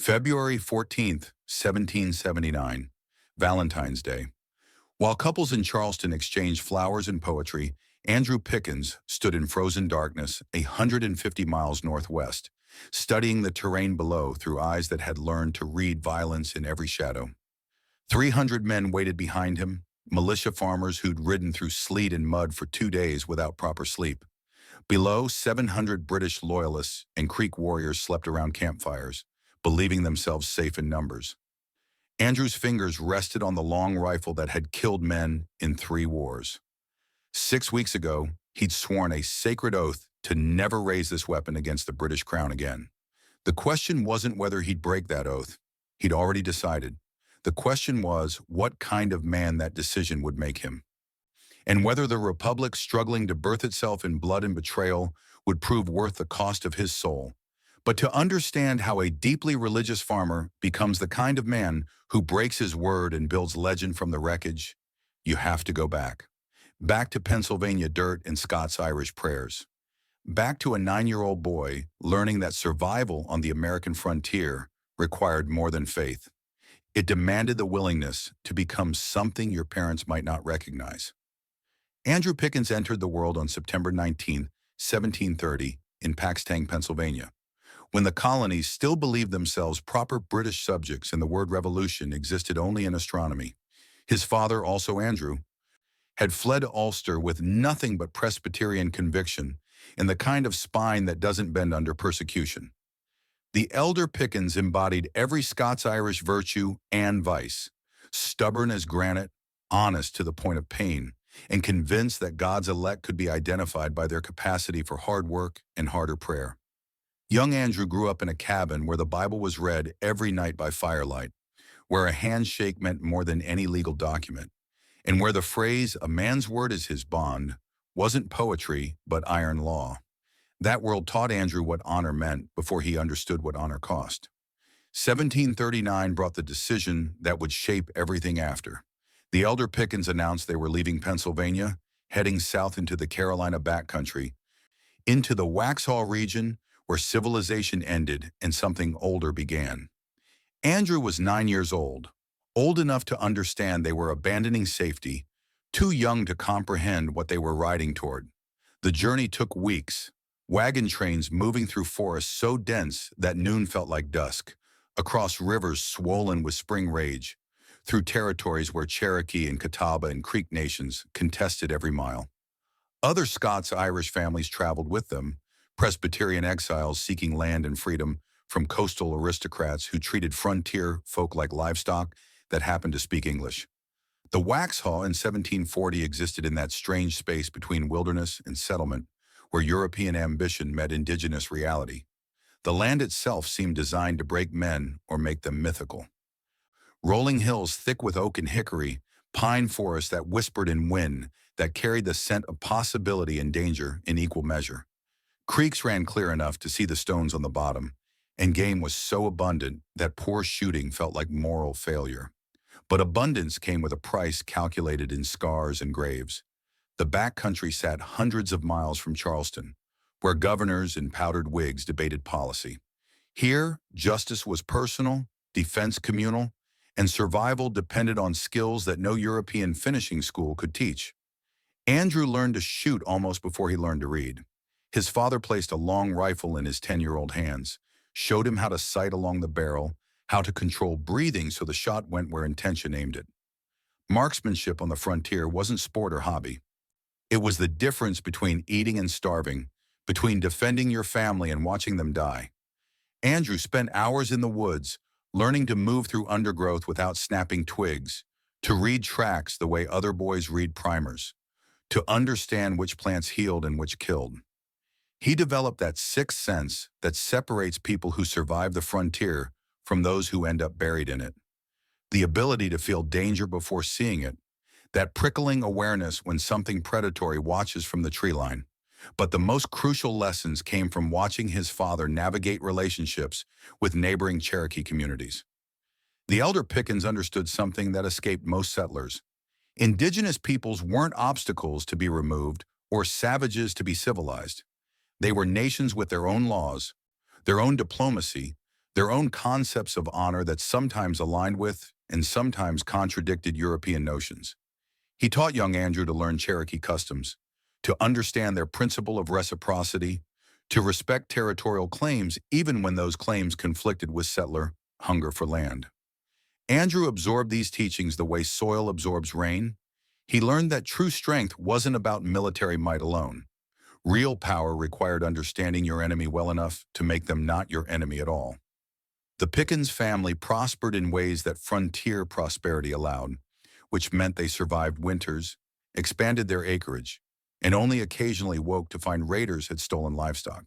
February 14th, 1779, Valentine's Day. While couples in Charleston exchanged flowers and poetry, Andrew Pickens stood in frozen darkness 150 miles northwest, studying the terrain below through eyes that had learned to read violence in every shadow. 300 men waited behind him, militia farmers who'd ridden through sleet and mud for 2 days without proper sleep. Below, 700 British Loyalists and Creek warriors slept around campfires, believing themselves safe in numbers. Andrew's fingers rested on the long rifle that had killed men in 3 wars. 6 weeks ago, he'd sworn a sacred oath to never raise this weapon against the British crown again. The question wasn't whether he'd break that oath. He'd already decided. The question was what kind of man that decision would make him, and whether the Republic struggling to birth itself in blood and betrayal would prove worth the cost of his soul. But to understand how a deeply religious farmer becomes the kind of man who breaks his word and builds legend from the wreckage, you have to go back. Back to Pennsylvania dirt and Scots-Irish prayers. Back to a 9-year-old boy learning that survival on the American frontier required more than faith. It demanded the willingness to become something your parents might not recognize. Andrew Pickens entered the world on September 19, 1730, in Paxtang, Pennsylvania, when the colonies still believed themselves proper British subjects and the word revolution existed only in astronomy. His father, also Andrew, had fled to Ulster with nothing but Presbyterian conviction and the kind of spine that doesn't bend under persecution. The elder Pickens embodied every Scots-Irish virtue and vice, stubborn as granite, honest to the point of pain, and convinced that God's elect could be identified by their capacity for hard work and harder prayer. Young Andrew grew up in a cabin where the Bible was read every night by firelight, where a handshake meant more than any legal document, and where the phrase, "a man's word is his bond," wasn't poetry, but iron law. That world taught Andrew what honor meant before he understood what honor cost. 1739 brought the decision that would shape everything after. The elder Pickens announced they were leaving Pennsylvania, heading south into the Carolina backcountry, into the Waxhaw region where civilization ended and something older began. Andrew was 9 years old enough to understand they were abandoning safety, too young to comprehend what they were riding toward. The journey took weeks, wagon trains moving through forests so dense that noon felt like dusk, across rivers swollen with spring rage, through territories where Cherokee and Catawba and Creek nations contested every mile. Other Scots-Irish families traveled with them, Presbyterian exiles seeking land and freedom from coastal aristocrats who treated frontier folk like livestock that happened to speak English. The Waxhaw in 1740 existed in that strange space between wilderness and settlement, where European ambition met indigenous reality. The land itself seemed designed to break men or make them mythical. Rolling hills thick with oak and hickory, pine forests that whispered in wind, that carried the scent of possibility and danger in equal measure. Creeks ran clear enough to see the stones on the bottom, and game was so abundant that poor shooting felt like moral failure. But abundance came with a price calculated in scars and graves. The backcountry sat hundreds of miles from Charleston, where governors and powdered wigs debated policy. Here, justice was personal, defense communal, and survival depended on skills that no European finishing school could teach. Andrew learned to shoot almost before he learned to read. His father placed a long rifle in his 10-year-old hands, showed him how to sight along the barrel, how to control breathing so the shot went where intention aimed it. Marksmanship on the frontier wasn't sport or hobby. It was the difference between eating and starving, between defending your family and watching them die. Andrew spent hours in the woods, learning to move through undergrowth without snapping twigs, to read tracks the way other boys read primers, to understand which plants healed and which killed. He developed that sixth sense that separates people who survive the frontier from those who end up buried in it. The ability to feel danger before seeing it, that prickling awareness when something predatory watches from the tree line. But the most crucial lessons came from watching his father navigate relationships with neighboring Cherokee communities. The elder Pickens understood something that escaped most settlers. Indigenous peoples weren't obstacles to be removed or savages to be civilized. They were nations with their own laws, their own diplomacy, their own concepts of honor that sometimes aligned with and sometimes contradicted European notions. He taught young Andrew to learn Cherokee customs, to understand their principle of reciprocity, to respect territorial claims even when those claims conflicted with settler hunger for land. Andrew absorbed these teachings the way soil absorbs rain. He learned that true strength wasn't about military might alone. Real power required understanding your enemy well enough to make them not your enemy at all. The Pickens family prospered in ways that frontier prosperity allowed, which meant they survived winters, expanded their acreage, and only occasionally woke to find raiders had stolen livestock.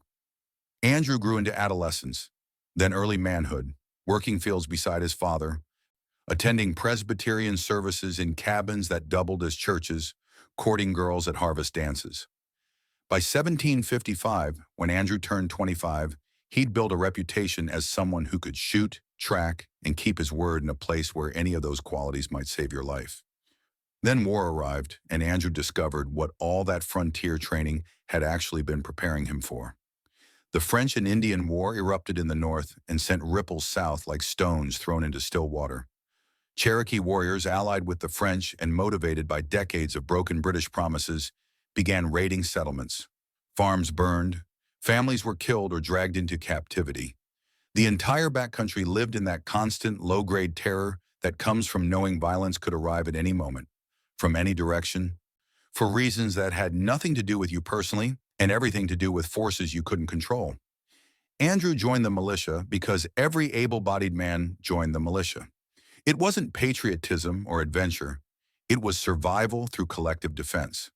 Andrew grew into adolescence, then early manhood, working fields beside his father, attending Presbyterian services in cabins that doubled as churches, courting girls at harvest dances. By 1755, when Andrew turned 25, he'd built a reputation as someone who could shoot, track, and keep his word in a place where any of those qualities might save your life. Then war arrived, and Andrew discovered what all that frontier training had actually been preparing him for. The French and Indian War erupted in the north and sent ripples south like stones thrown into still water. Cherokee warriors allied with the French and motivated by decades of broken British promises began raiding settlements. Farms burned, families were killed or dragged into captivity. The entire backcountry lived in that constant low-grade terror that comes from knowing violence could arrive at any moment, from any direction, for reasons that had nothing to do with you personally and everything to do with forces you couldn't control. Andrew joined the militia because every able-bodied man joined the militia. It wasn't patriotism or adventure. It was survival through collective defense.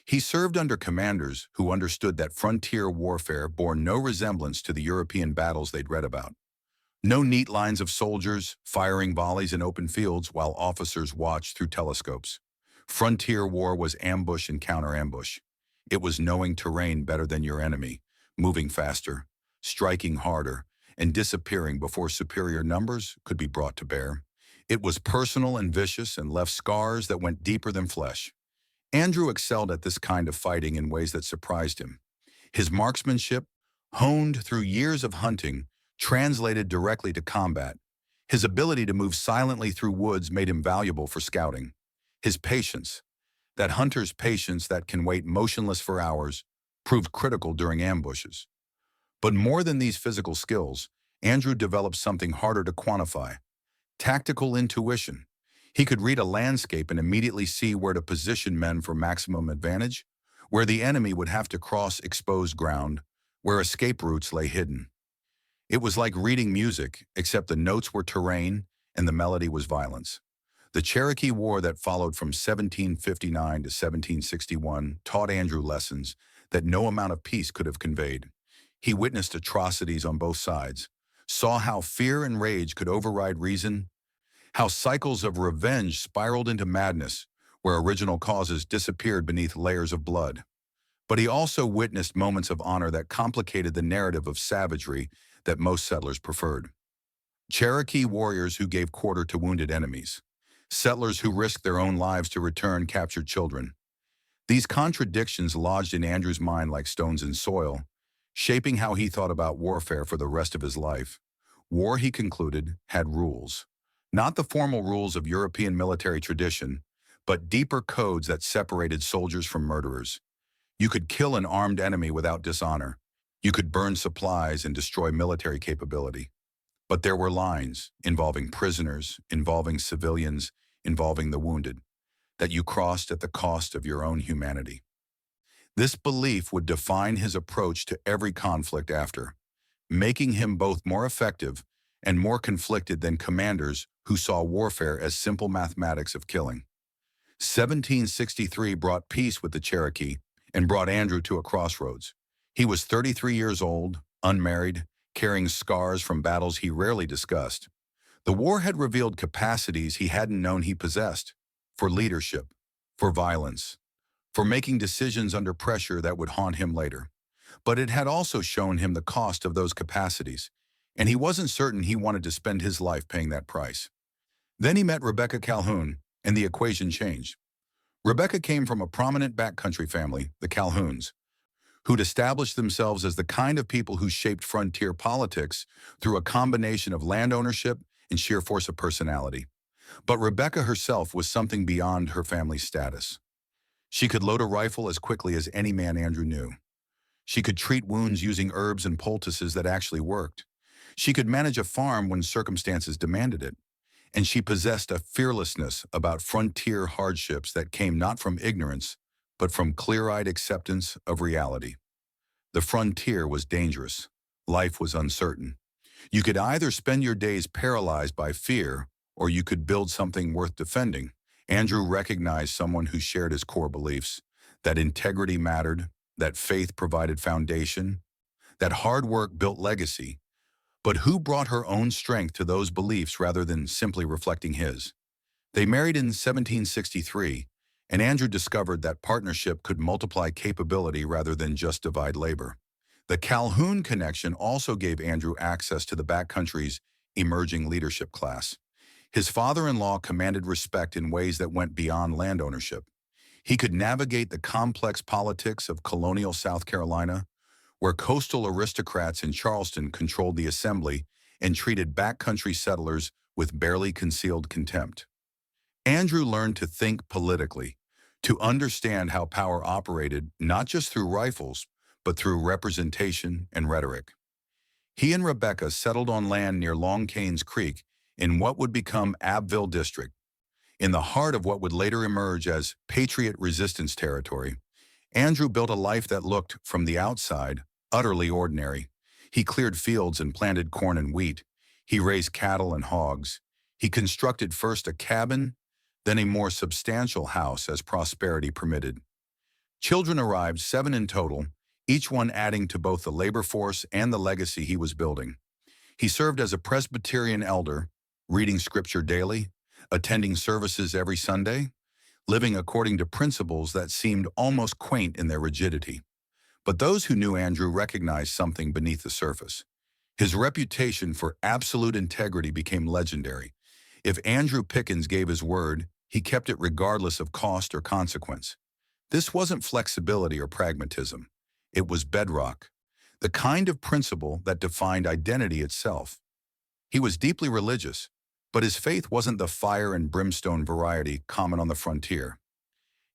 He served under commanders who understood that frontier warfare bore no resemblance to the European battles they'd read about. No neat lines of soldiers firing volleys in open fields while officers watched through telescopes. Frontier war was ambush and counter-ambush. It was knowing terrain better than your enemy, moving faster, striking harder, and disappearing before superior numbers could be brought to bear. It was personal and vicious and left scars that went deeper than flesh. Andrew excelled at this kind of fighting in ways that surprised him. His marksmanship, honed through years of hunting, translated directly to combat. His ability to move silently through woods made him valuable for scouting. His patience, that hunter's patience that can wait motionless for hours, proved critical during ambushes. But more than these physical skills, Andrew developed something harder to quantify: tactical intuition. He could read a landscape and immediately see where to position men for maximum advantage, where the enemy would have to cross exposed ground, where escape routes lay hidden. It was like reading music, except the notes were terrain and the melody was violence. The Cherokee War that followed from 1759 to 1761 taught Andrew lessons that no amount of peace could have conveyed. He witnessed atrocities on both sides, saw how fear and rage could override reason, how cycles of revenge spiraled into madness, where original causes disappeared beneath layers of blood. But he also witnessed moments of honor that complicated the narrative of savagery that most settlers preferred. Cherokee warriors who gave quarter to wounded enemies. Settlers who risked their own lives to return captured children. These contradictions lodged in Andrew's mind like stones in soil, shaping how he thought about warfare for the rest of his life. War, he concluded, had rules. Not the formal rules of European military tradition, but deeper codes that separated soldiers from murderers. You could kill an armed enemy without dishonor. You could burn supplies and destroy military capability. But there were lines involving prisoners, involving civilians, involving the wounded, that you crossed at the cost of your own humanity. This belief would define his approach to every conflict after, making him both more effective and more conflicted than commanders who saw warfare as simple mathematics of killing. 1763 brought peace with the Cherokee and brought Andrew to a crossroads. He was 33 years old, unmarried, carrying scars from battles he rarely discussed. The war had revealed capacities he hadn't known he possessed, for leadership, for violence, for making decisions under pressure that would haunt him later. But it had also shown him the cost of those capacities, and he wasn't certain he wanted to spend his life paying that price. Then he met Rebecca Calhoun, and the equation changed. Rebecca came from a prominent backcountry family, the Calhouns, who'd established themselves as the kind of people who shaped frontier politics through a combination of land ownership and sheer force of personality. But Rebecca herself was something beyond her family's status. She could load a rifle as quickly as any man Andrew knew. She could treat wounds using herbs and poultices that actually worked. She could manage a farm when circumstances demanded it. And she possessed a fearlessness about frontier hardships that came not from ignorance, but from clear-eyed acceptance of reality. The frontier was dangerous. Life was uncertain. You could either spend your days paralyzed by fear, or you could build something worth defending. Andrew recognized someone who shared his core beliefs, that integrity mattered, that faith provided foundation, that hard work built legacy, but who brought her own strength to those beliefs rather than simply reflecting his. They married in 1763, and Andrew discovered that partnership could multiply capability rather than just divide labor. The Calhoun connection also gave Andrew access to the backcountry's emerging leadership class. His father-in-law commanded respect in ways that went beyond land ownership. He could navigate the complex politics of colonial South Carolina, where coastal aristocrats in Charleston controlled the assembly and treated backcountry settlers with barely concealed contempt. Andrew learned to think politically, to understand how power operated not just through rifles, but through representation and rhetoric. He and Rebecca settled on land near Long Canes Creek in what would become Abbeville District, in the heart of what would later emerge as Patriot resistance territory. Andrew built a life that looked, from the outside, utterly ordinary. He cleared fields and planted corn and wheat. He raised cattle and hogs. He constructed first a cabin, then a more substantial house as prosperity permitted. Children arrived, 7 in total, each one adding to both the labor force and the legacy he was building. He served as a Presbyterian elder, reading scripture daily, attending services every Sunday, living according to principles that seemed almost quaint in their rigidity. But those who knew Andrew recognized something beneath the surface. His reputation for absolute integrity became legendary. If Andrew Pickens gave his word, he kept it regardless of cost or consequence. This wasn't flexibility or pragmatism. It was bedrock, the kind of principle that defined identity itself. He was deeply religious, but his faith wasn't the fire and brimstone variety common on the frontier.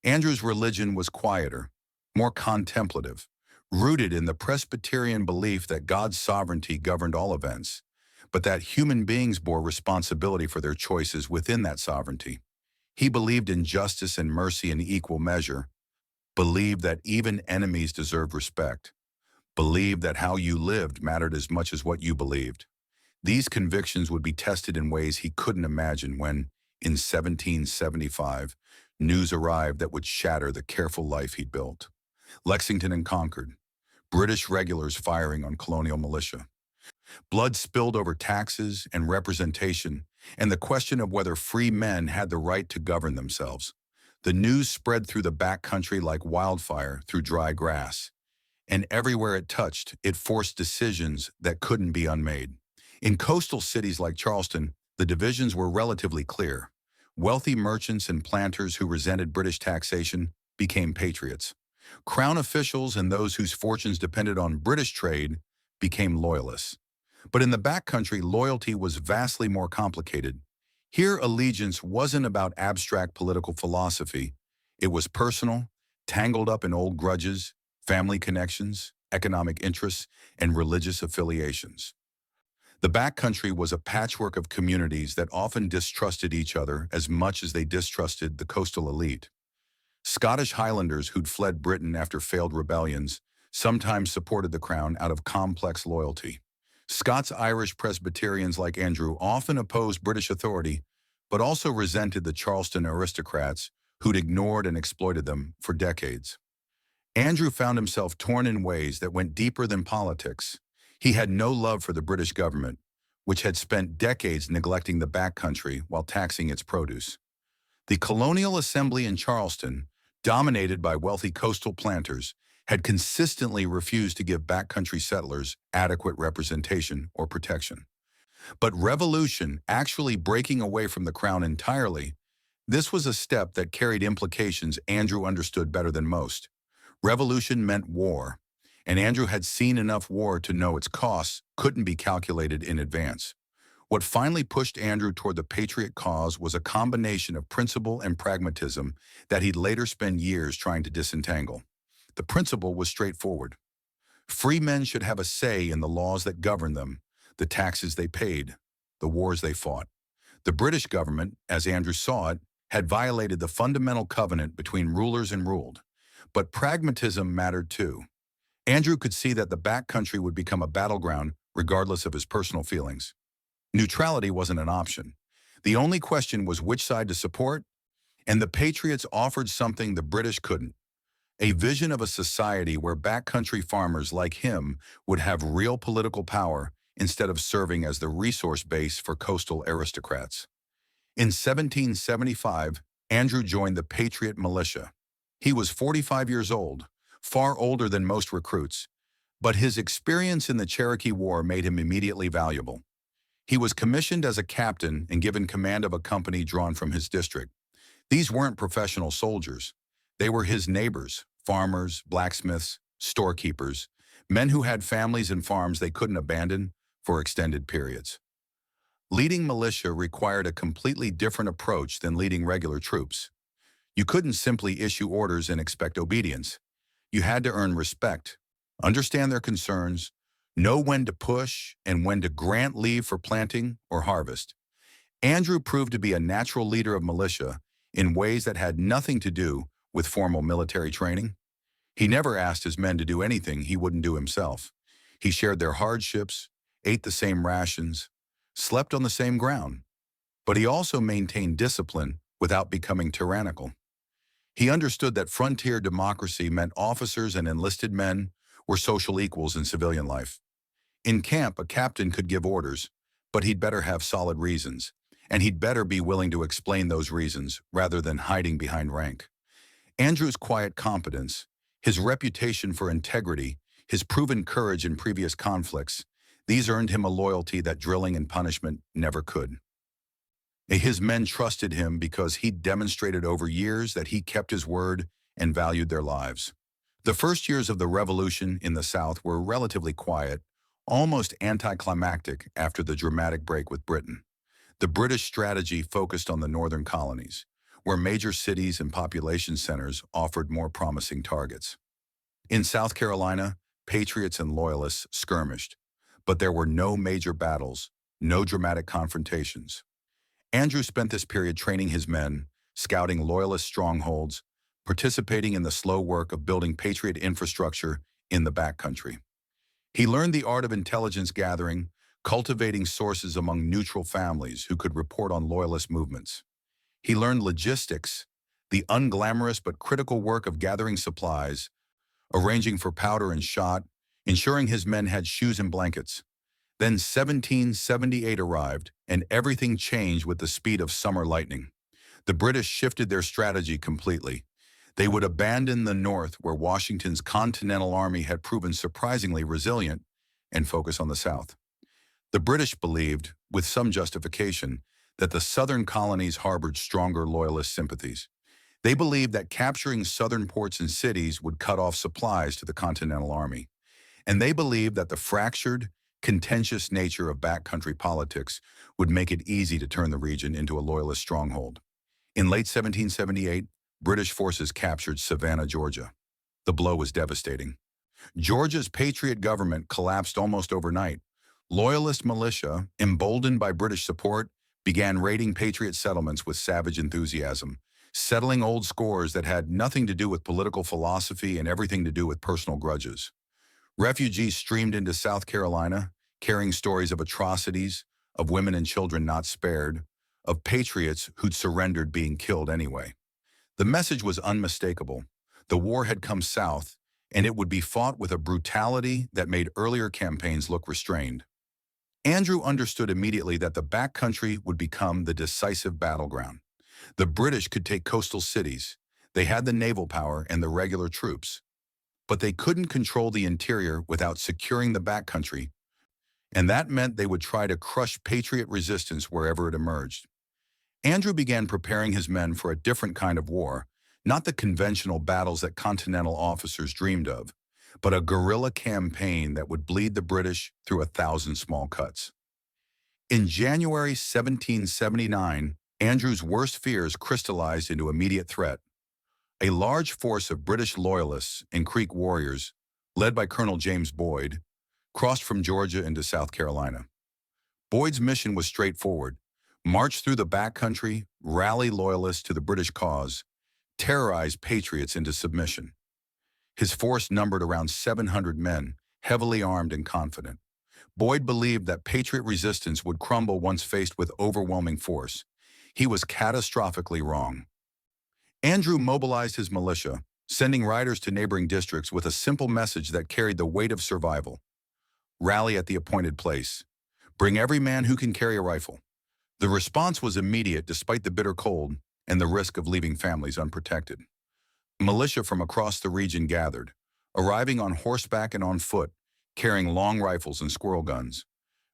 Andrew's religion was quieter, more contemplative, rooted in the Presbyterian belief that God's sovereignty governed all events, but that human beings bore responsibility for their choices within that sovereignty. He believed in justice and mercy in equal measure, believed that even enemies deserved respect, believed that how you lived mattered as much as what you believed. These convictions would be tested in ways he couldn't imagine when, in 1775, news arrived that would shatter the careful life he'd built. Lexington and Concord, British regulars firing on colonial militia. Blood spilled over taxes and representation, and the question of whether free men had the right to govern themselves. The news spread through the backcountry like wildfire through dry grass, and everywhere it touched, it forced decisions that couldn't be unmade. In coastal cities like Charleston, the divisions were relatively clear. Wealthy merchants and planters who resented British taxation became patriots. Crown officials and those whose fortunes depended on British trade became loyalists. But in the backcountry, loyalty was vastly more complicated. Here, allegiance wasn't about abstract political philosophy. It was personal, tangled up in old grudges, family connections, economic interests, and religious affiliations. The backcountry was a patchwork of communities that often distrusted each other as much as they distrusted the coastal elite. Scottish Highlanders who'd fled Britain after failed rebellions sometimes supported the crown out of complex loyalty. Scots-Irish Presbyterians like Andrew often opposed British authority, but also resented the Charleston aristocrats who'd ignored and exploited them for decades. Andrew found himself torn in ways that went deeper than politics. He had no love for the British government, which had spent decades neglecting the backcountry while taxing its produce. The colonial assembly in Charleston, dominated by wealthy coastal planters, had consistently refused to give backcountry settlers adequate representation or protection. But revolution, actually breaking away from the crown entirely, this was a step that carried implications Andrew understood better than most. Revolution meant war. and Andrew had seen enough war to know its costs couldn't be calculated in advance. What finally pushed Andrew toward the patriot cause was a combination of principle and pragmatism that he'd later spend years trying to disentangle. The principle was straightforward. Free men should have a say in the laws that govern them, the taxes they paid, the wars they fought. The British government, as Andrew saw it, had violated the fundamental covenant between rulers and ruled. But pragmatism mattered too. Andrew could see that the backcountry would become a battleground regardless of his personal feelings. Neutrality wasn't an option. The only question was which side to support, and the Patriots offered something the British couldn't: a vision of a society where backcountry farmers like him would have real political power instead of serving as the resource base for coastal aristocrats. In 1775, Andrew joined the Patriot militia. He was 45 years old, far older than most recruits, but his experience in the Cherokee War made him immediately valuable. He was commissioned as a captain and given command of a company drawn from his district. These weren't professional soldiers. They were his neighbors, farmers, blacksmiths, storekeepers, men who had families and farms they couldn't abandon for extended periods. Leading militia required a completely different approach than leading regular troops. You couldn't simply issue orders and expect obedience. You had to earn respect, understand their concerns, know when to push and when to grant leave for planting or harvest. Andrew proved to be a natural leader of militia in ways that had nothing to do with formal military training. He never asked his men to do anything he wouldn't do himself. He shared their hardships, ate the same rations, slept on the same ground. But he also maintained discipline without becoming tyrannical. He understood that frontier democracy meant officers and enlisted men were social equals in civilian life. In camp, a captain could give orders, but he'd better have solid reasons, and he'd better be willing to explain those reasons rather than hiding behind rank. Andrew's quiet competence, his reputation for integrity, his proven courage in previous conflicts, these earned him a loyalty that drilling and punishment never could. His men trusted him because he'd demonstrated over years that he kept his word and valued their lives. The first years of the Revolution in the South were relatively quiet, almost anticlimactic after the dramatic break with Britain. The British strategy focused on the northern colonies, where major cities and population centers offered more promising targets. In South Carolina, Patriots and Loyalists skirmished, but there were no major battles, no dramatic confrontations. Andrew spent this period training his men, scouting Loyalist strongholds, participating in the slow work of building Patriot infrastructure in the backcountry. He learned the art of intelligence gathering, cultivating sources among neutral families who could report on Loyalist movements. He learned logistics, the unglamorous but critical work of gathering supplies, arranging for powder and shot, ensuring his men had shoes and blankets. Then 1778 arrived, and everything changed with the speed of summer lightning. The British shifted their strategy completely. They would abandon the North, where Washington's Continental Army had proven surprisingly resilient, and focus on the South. The British believed, with some justification, that the southern colonies harbored stronger Loyalist sympathies. They believed that capturing southern ports and cities would cut off supplies to the Continental Army. And they believed that the fractured, contentious nature of backcountry politics would make it easy to turn the region into a Loyalist stronghold. In late 1778, British forces captured Savannah, Georgia. The blow was devastating. Georgia's Patriot government collapsed almost overnight. Loyalist militia, emboldened by British support, began raiding Patriot settlements with savage enthusiasm, settling old scores that had nothing to do with political philosophy and everything to do with personal grudges. Refugees streamed into South Carolina, carrying stories of atrocities, of women and children not spared, of patriots who'd surrendered being killed anyway. The message was unmistakable. The war had come south, and it would be fought with a brutality that made earlier campaigns look restrained. Andrew understood immediately that the backcountry would become the decisive battleground. The British could take coastal cities. They had the naval power and the regular troops. But they couldn't control the interior without securing the backcountry, and that meant they would try to crush Patriot resistance wherever it emerged. Andrew began preparing his men for a different kind of war, not the conventional battles that Continental officers dreamed of, but a guerrilla campaign that would bleed the British through 1,000 small cuts. In January 1779, Andrew's worst fears crystallized into immediate threat. A large force of British Loyalists and Creek warriors, led by Colonel James Boyd, crossed from Georgia into South Carolina. Boyd's mission was straightforward: march through the backcountry, rally Loyalists to the British cause, terrorize patriots into submission. His force numbered around 700 men, heavily armed and confident. Boyd believed that patriot resistance would crumble once faced with overwhelming force. He was catastrophically wrong. Andrew mobilized his militia, sending riders to neighboring districts with a simple message that carried the weight of survival: rally at the appointed place. Bring every man who can carry a rifle. The response was immediate despite the bitter cold and the risk of leaving families unprotected. Militia from across the region gathered, arriving on horseback and on foot, carrying long rifles and squirrel guns,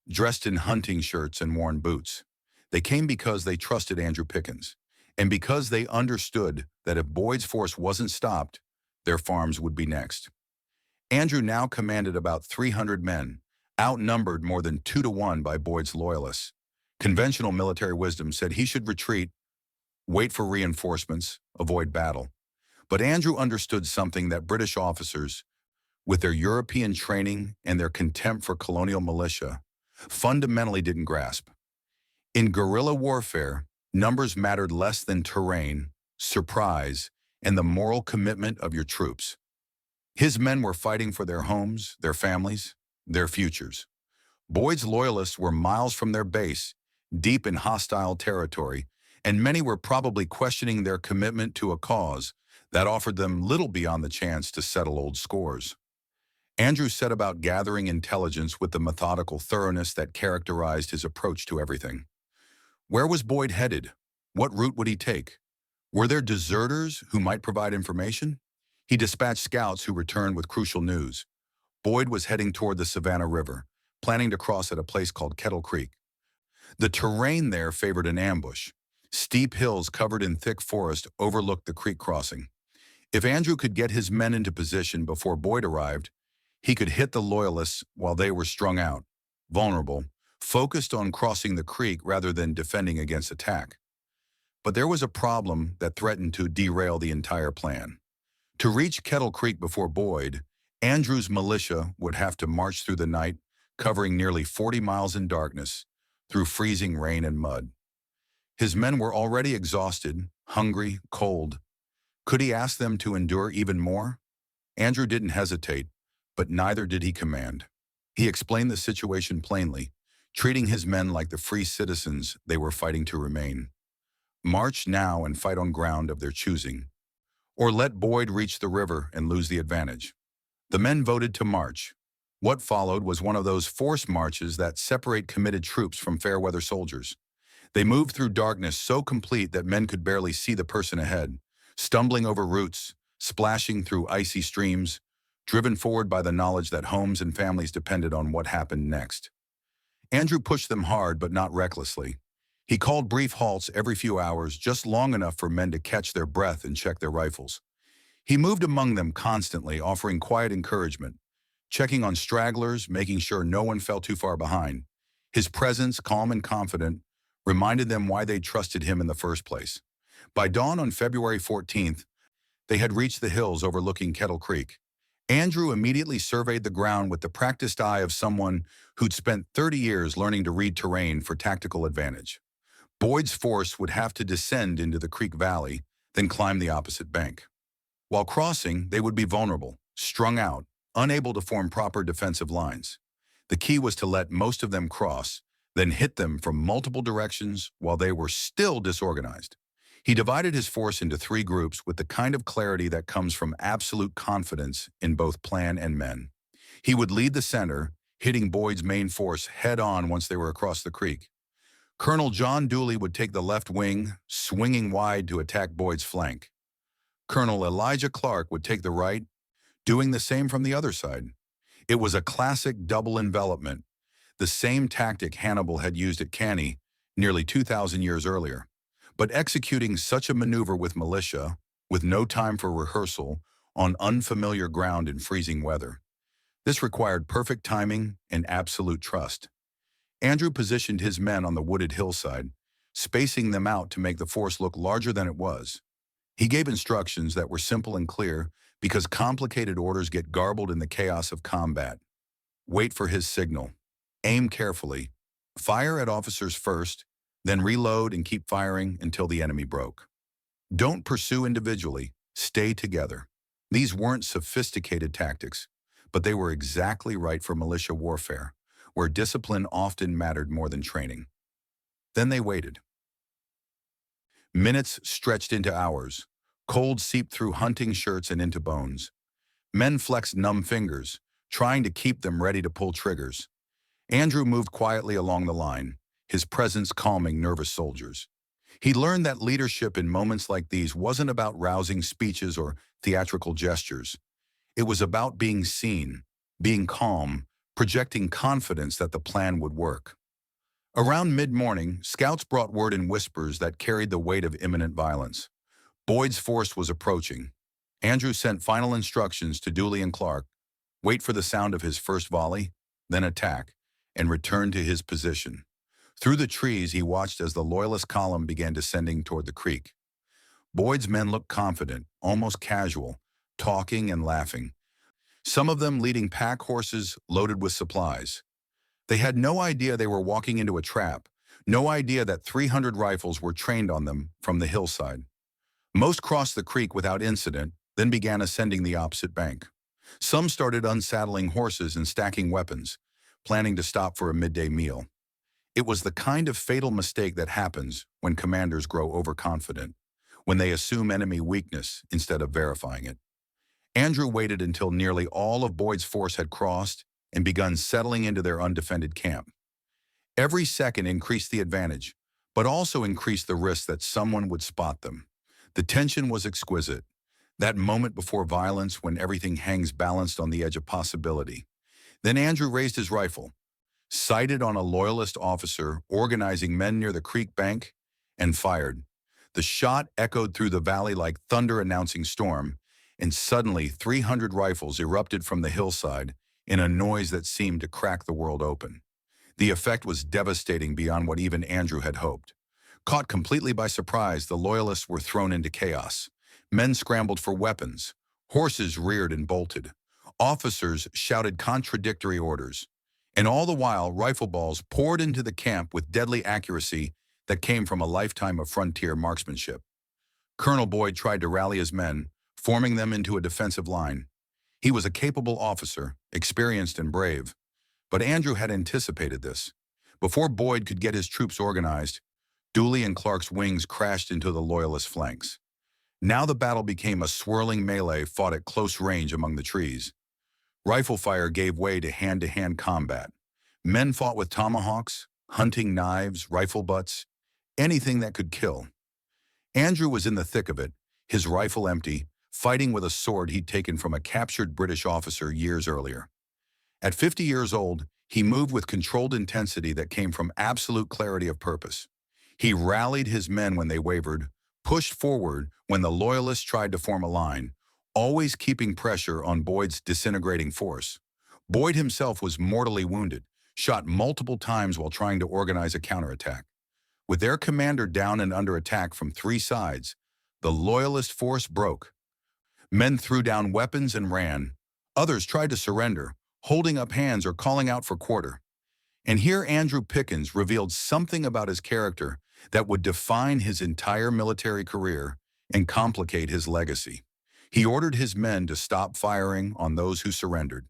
dressed in hunting shirts and worn boots. They came because they trusted Andrew Pickens, and because they understood that if Boyd's force wasn't stopped, their farms would be next. Andrew now commanded about 300 men, outnumbered more than 2-to-1 by Boyd's Loyalists. Conventional military wisdom said he should retreat, wait for reinforcements, avoid battle. But Andrew understood something that British officers, with their European training and their contempt for colonial militia, fundamentally didn't grasp. In guerrilla warfare, numbers mattered less than terrain, surprise, and the moral commitment of your troops. His men were fighting for their homes, their families, their futures. Boyd's Loyalists were miles from their base, deep in hostile territory, and many were probably questioning their commitment to a cause that offered them little beyond the chance to settle old scores. Andrew set about gathering intelligence with the methodical thoroughness that characterized his approach to everything. Where was Boyd headed? What route would he take? Were there deserters who might provide information? He dispatched scouts who returned with crucial news. Boyd was heading toward the Savannah River, planning to cross at a place called Kettle Creek. The terrain there favored an ambush. Steep hills covered in thick forest overlooked the creek crossing. If Andrew could get his men into position before Boyd arrived, he could hit the Loyalists while they were strung out, vulnerable, focused on crossing the creek rather than defending against attack. But there was a problem that threatened to derail the entire plan. To reach Kettle Creek before Boyd, Andrew's militia would have to march through the night, covering nearly 40 miles in darkness, through freezing rain and mud. His men were already exhausted, hungry, cold. Could he ask them to endure even more? Andrew didn't hesitate, but neither did he command. He explained the situation plainly, treating his men like the free citizens they were fighting to remain. March now and fight on ground of their choosing, or let Boyd reach the river and lose the advantage. The men voted to march. What followed was one of those forced marches that separate committed troops from fair-weather soldiers. They moved through darkness so complete that men could barely see the person ahead, stumbling over roots, splashing through icy streams, driven forward by the knowledge that homes and families depended on what happened next. Andrew pushed them hard but not recklessly. He called brief halts every few hours, just long enough for men to catch their breath and check their rifles. He moved among them constantly, offering quiet encouragement, checking on stragglers, making sure no one fell too far behind. His presence, calm and confident, reminded them why they trusted him in the first place. By dawn on February 14th, they had reached the hills overlooking Kettle Creek. Andrew immediately surveyed the ground with the practiced eye of someone who'd spent 30 years learning to read terrain for tactical advantage. Boyd's force would have to descend into the creek valley, then climb the opposite bank. While crossing, they would be vulnerable, strung out, unable to form proper defensive lines. The key was to let most of them cross, then hit them from multiple directions while they were still disorganized. He divided his force into 3 groups with the kind of clarity that comes from absolute confidence in both plan and men. He would lead the center, hitting Boyd's main force head-on once they were across the creek. Colonel John Dooley would take the left wing, swinging wide to attack Boyd's flank. Colonel Elijah Clark would take the right, doing the same from the other side. It was a classic double envelopment, the same tactic Hannibal had used at Cannae nearly 2,000 years earlier. But executing such a maneuver with militia, with no time for rehearsal, on unfamiliar ground in freezing weather. This required perfect timing and absolute trust. Andrew positioned his men on the wooded hillside, spacing them out to make the force look larger than it was. He gave instructions that were simple and clear because complicated orders get garbled in the chaos of combat. Wait for his signal. Aim carefully. Fire at officers first, then reload and keep firing until the enemy broke. Don't pursue individually. Stay together. These weren't sophisticated tactics, but they were exactly right for militia warfare, where discipline often mattered more than training. Then they waited. Minutes stretched into hours. Cold seeped through hunting shirts and into bones. Men flexed numb fingers, trying to keep them ready to pull triggers. Andrew moved quietly along the line, his presence calming nervous soldiers. He learned that leadership in moments like these wasn't about rousing speeches or theatrical gestures. It was about being seen, being calm, projecting confidence that the plan would work. Around mid-morning, scouts brought word in whispers that carried the weight of imminent violence. Boyd's force was approaching. Andrew sent final instructions to Dooley and Clark: wait for the sound of his first volley, then attack, and return to his position. Through the trees, he watched as the Loyalist column began descending toward the creek. Boyd's men looked confident, almost casual, talking and laughing. Some of them leading pack horses loaded with supplies. They had no idea they were walking into a trap, no idea that 300 rifles were trained on them from the hillside. Most crossed the creek without incident, then began ascending the opposite bank. Some started unsaddling horses and stacking weapons, planning to stop for a midday meal. It was the kind of fatal mistake that happens when commanders grow overconfident, when they assume enemy weakness instead of verifying it. Andrew waited until nearly all of Boyd's force had crossed and begun settling into their undefended camp. Every second increased the advantage, but also increased the risk that someone would spot them. The tension was exquisite, that moment before violence when everything hangs balanced on the edge of possibility. Then Andrew raised his rifle, sighted on a Loyalist officer organizing men near the creek bank, and fired. The shot echoed through the valley like thunder announcing storm, and suddenly 300 rifles erupted from the hillside in a noise that seemed to crack the world open. The effect was devastating beyond what even Andrew had hoped. Caught completely by surprise, the Loyalists were thrown into chaos. Men scrambled for weapons. Horses reared and bolted. Officers shouted contradictory orders. And all the while, rifle balls poured into the camp with deadly accuracy that came from a lifetime of frontier marksmanship. Colonel Boyd tried to rally his men, forming them into a defensive line. He was a capable officer, experienced and brave. But Andrew had anticipated this. Before Boyd could get his troops organized, Dooley and Clark's wings crashed into the Loyalist flanks. Now the battle became a swirling melee fought at close range among the trees. Rifle fire gave way to hand-to-hand combat. Men fought with tomahawks, hunting knives, rifle butts, anything that could kill. Andrew was in the thick of it, his rifle empty, fighting with a sword he'd taken from a captured British officer years earlier. At 50 years old, he moved with controlled intensity that came from absolute clarity of purpose. He rallied his men when they wavered, pushed forward when the Loyalists tried to form a line, always keeping pressure on Boyd's disintegrating force. Boyd himself was mortally wounded, shot multiple times while trying to organize a counterattack. With their commander down and under attack from three sides, the Loyalist force broke. Men threw down weapons and ran. Others tried to surrender, holding up hands or calling out for quarter. And here Andrew Pickens revealed something about his character that would define his entire military career and complicate his legacy. He ordered his men to stop firing on those who surrendered.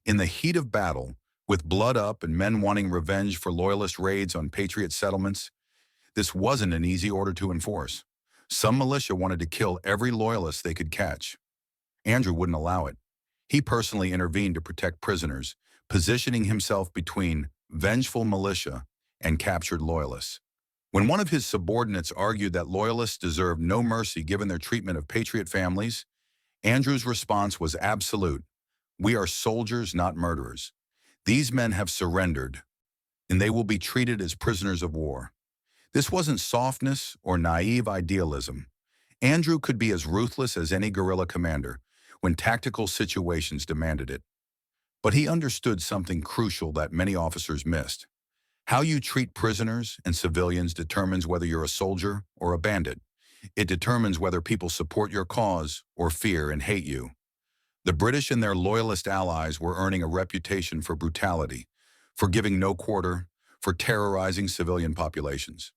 In the heat of battle, with blood up and men wanting revenge for Loyalist raids on Patriot settlements, this wasn't an easy order to enforce. Some militia wanted to kill every Loyalist they could catch. Andrew wouldn't allow it. He personally intervened to protect prisoners, positioning himself between vengeful militia and captured Loyalists. When one of his subordinates argued that Loyalists deserved no mercy given their treatment of Patriot families, Andrew's response was absolute. We are soldiers, not murderers. These men have surrendered, and they will be treated as prisoners of war. This wasn't softness or naive idealism. Andrew could be as ruthless as any guerrilla commander, when tactical situations demanded it. But he understood something crucial that many officers missed. How you treat prisoners and civilians determines whether you're a soldier or a bandit. It determines whether people support your cause or fear and hate you. The British and their loyalist allies were earning a reputation for brutality, for giving no quarter, for terrorizing civilian populations.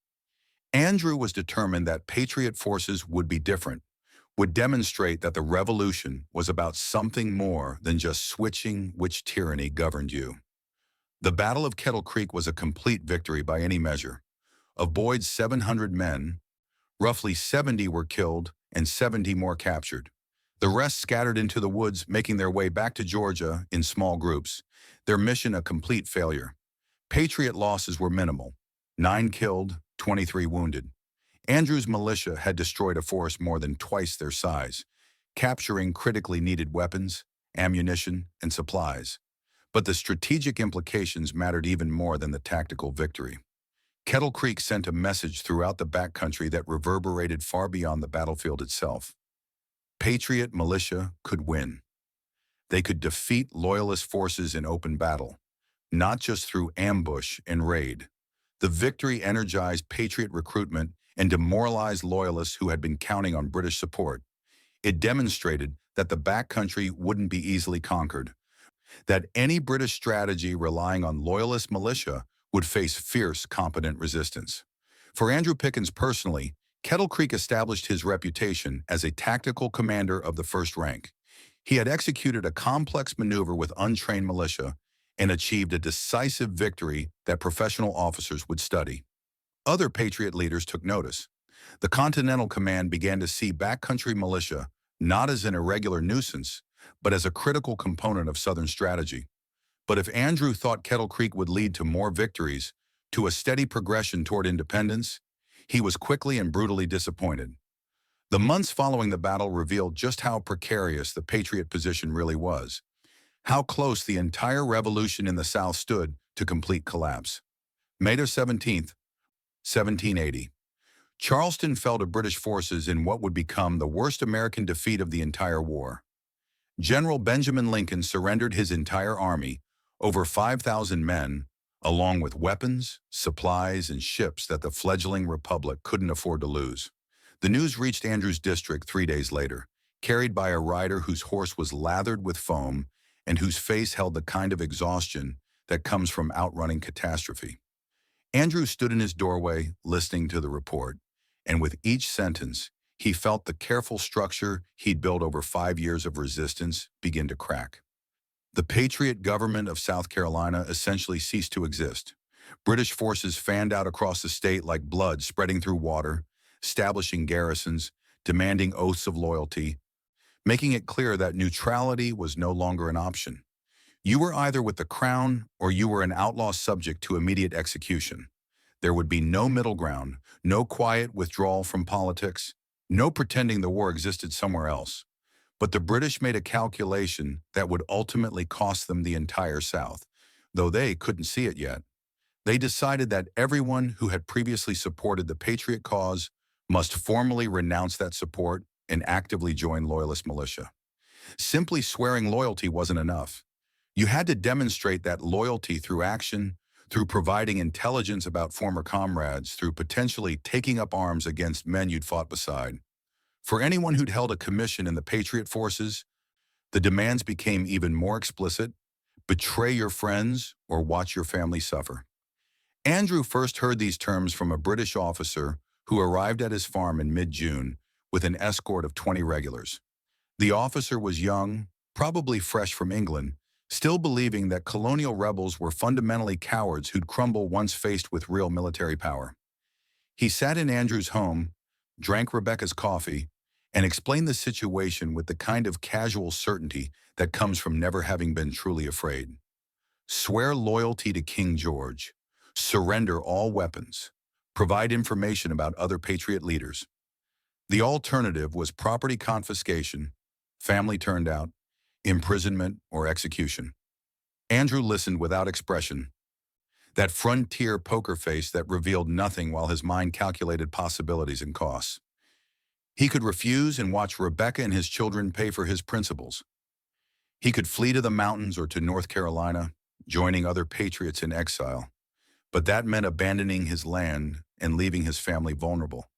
Andrew was determined that Patriot forces would be different, would demonstrate that the revolution was about something more than just switching which tyranny governed you. The Battle of Kettle Creek was a complete victory by any measure. Of Boyd's 700 men, roughly 70 were killed and 70 more captured. The rest scattered into the woods, making their way back to Georgia in small groups, their mission a complete failure. Patriot losses were minimal: 9 killed, 23 wounded. Andrew's militia had destroyed a force more than twice their size, capturing critically needed weapons, ammunition, and supplies. But the strategic implications mattered even more than the tactical victory. Kettle Creek sent a message throughout the backcountry that reverberated far beyond the battlefield itself. Patriot militia could win. They could defeat Loyalist forces in open battle, not just through ambush and raid. The victory energized Patriot recruitment and demoralized Loyalists who had been counting on British support. It demonstrated that the backcountry wouldn't be easily conquered, that any British strategy relying on Loyalist militia would face fierce, competent resistance. For Andrew Pickens personally, Kettle Creek established his reputation as a tactical commander of the first rank. He had executed a complex maneuver with untrained militia and achieved a decisive victory that professional officers would study. Other Patriot leaders took notice. The Continental Command began to see backcountry militia not as an irregular nuisance, but as a critical component of Southern strategy. But if Andrew thought Kettle Creek would lead to more victories, to a steady progression toward independence, he was quickly and brutally disappointed. The months following the battle revealed just how precarious the Patriot position really was, how close the entire revolution in the South stood to complete collapse. May 17th, 1780. Charleston fell to British forces in what would become the worst American defeat of the entire war. General Benjamin Lincoln surrendered his entire army, over 5,000 men, along with weapons, supplies, and ships that the fledgling republic couldn't afford to lose. The news reached Andrew's district 3 days later, carried by a rider whose horse was lathered with foam and whose face held the kind of exhaustion that comes from outrunning catastrophe. Andrew stood in his doorway, listening to the report, and with each sentence, he felt the careful structure he'd built over 5 years of resistance begin to crack. The Patriot government of South Carolina essentially ceased to exist. British forces fanned out across the state like blood spreading through water, establishing garrisons, demanding oaths of loyalty, making it clear that neutrality was no longer an option. You were either with the crown or you were an outlaw subject to immediate execution. There would be no middle ground, no quiet withdrawal from politics, no pretending the war existed somewhere else. But the British made a calculation that would ultimately cost them the entire South, though they couldn't see it yet. They decided that everyone who had previously supported the Patriot cause must formally renounce that support and actively join Loyalist militia. Simply swearing loyalty wasn't enough. You had to demonstrate that loyalty through action, through providing intelligence about former comrades, through potentially taking up arms against men you'd fought beside. For anyone who'd held a commission in the Patriot forces, the demands became even more explicit: betray your friends or watch your family suffer. Andrew first heard these terms from a British officer who arrived at his farm in mid-June with an escort of 20 regulars. The officer was young, probably fresh from England, still believing that colonial rebels were fundamentally cowards who'd crumble once faced with real military power. He sat in Andrew's home, drank Rebecca's coffee, and explained the situation with the kind of casual certainty that comes from never having been truly afraid. Swear loyalty to King George. Surrender all weapons. Provide information about other Patriot leaders. The alternative was property confiscation, family turned out, imprisonment, or execution. Andrew listened without expression, that frontier poker face that revealed nothing while his mind calculated possibilities and costs. He could refuse and watch Rebecca and his children pay for his principles. He could flee to the mountains or to North Carolina, joining other patriots in exile. But that meant abandoning his land and leaving his family vulnerable.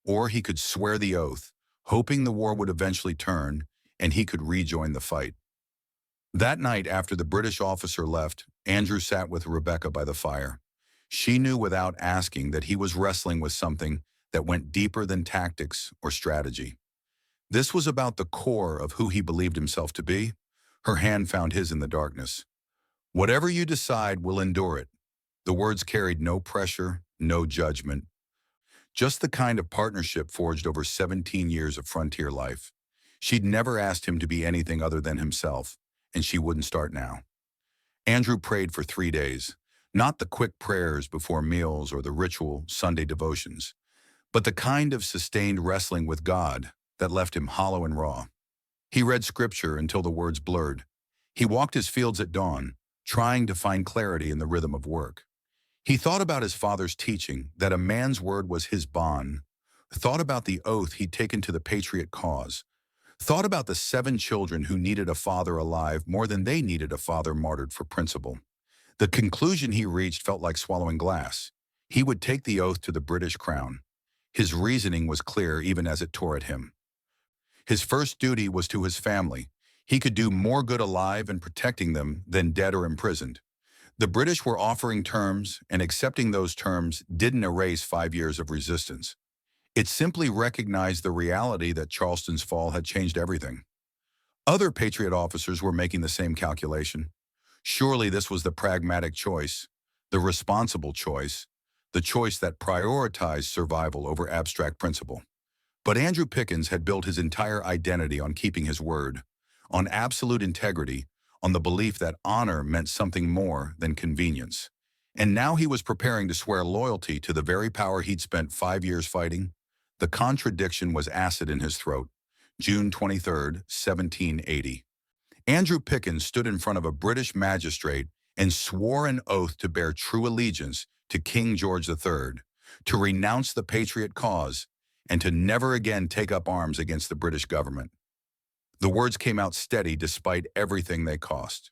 Or he could swear the oath, hoping the war would eventually turn and he could rejoin the fight. That night, after the British officer left, Andrew sat with Rebecca by the fire. She knew without asking that he was wrestling with something that went deeper than tactics or strategy. This was about the core of who he believed himself to be. Her hand found his in the darkness. "Whatever you decide, we'll endure it." The words carried no pressure, no judgment, just the kind of partnership forged over 17 years of frontier life. She'd never asked him to be anything other than himself, and she wouldn't start now. Andrew prayed for 3 days, not the quick prayers before meals or the ritual Sunday devotions, but the kind of sustained wrestling with God that left him hollow and raw. He read scripture until the words blurred. He walked his fields at dawn, trying to find clarity in the rhythm of work. He thought about his father's teaching that a man's word was his bond, thought about the oath he'd taken to the patriot cause, thought about the 7 children who needed a father alive more than they needed a father martyred for principle. The conclusion he reached felt like swallowing glass. He would take the oath to the British crown. His reasoning was clear even as it tore at him. His first duty was to his family. He could do more good alive and protecting them than dead or imprisoned. The British were offering terms, and accepting those terms didn't erase 5 years of resistance. It simply recognized the reality that Charleston's fall had changed everything. Other Patriot officers were making the same calculation. Surely this was the pragmatic choice, the responsible choice, the choice that prioritized survival over abstract principle. But Andrew Pickens had built his entire identity on keeping his word, on absolute integrity, on the belief that honor meant something more than convenience. And now he was preparing to swear loyalty to the very power he'd spent 5 years fighting. The contradiction was acid in his throat. June 23, 1780. Andrew Pickens stood in front of a British magistrate and swore an oath to bear true allegiance to King George III, to renounce the patriot cause, and to never again take up arms against the British government. The words came out steady despite everything they cost.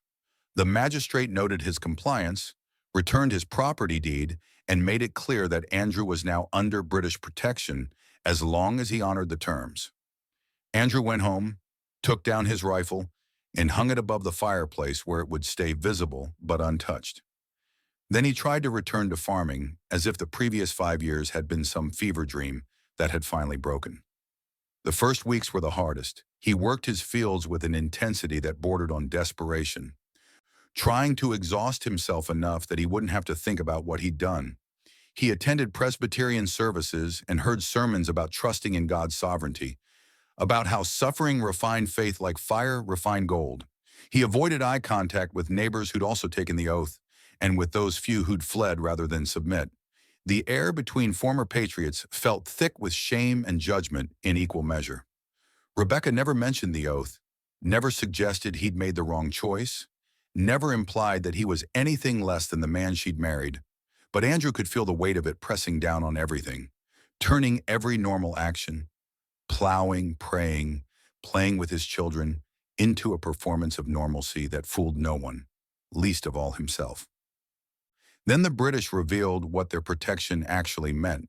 The magistrate noted his compliance, returned his property deed, and made it clear that Andrew was now under British protection as long as he honored the terms. Andrew went home, took down his rifle, and hung it above the fireplace where it would stay visible but untouched. Then he tried to return to farming as if the previous 5 years had been some fever dream that had finally broken. The first weeks were the hardest. He worked his fields with an intensity that bordered on desperation, trying to exhaust himself enough that he wouldn't have to think about what he'd done. He attended Presbyterian services and heard sermons about trusting in God's sovereignty, about how suffering refined faith like fire refined gold. He avoided eye contact with neighbors who'd also taken the oath, and with those few who'd fled rather than submit. The air between former patriots felt thick with shame and judgment in equal measure. Rebecca never mentioned the oath, never suggested he'd made the wrong choice, never implied that he was anything less than the man she'd married. But Andrew could feel the weight of it pressing down on everything, turning every normal action, plowing, praying, playing with his children, into a performance of normalcy that fooled no one, least of all himself. Then the British revealed what their protection actually meant.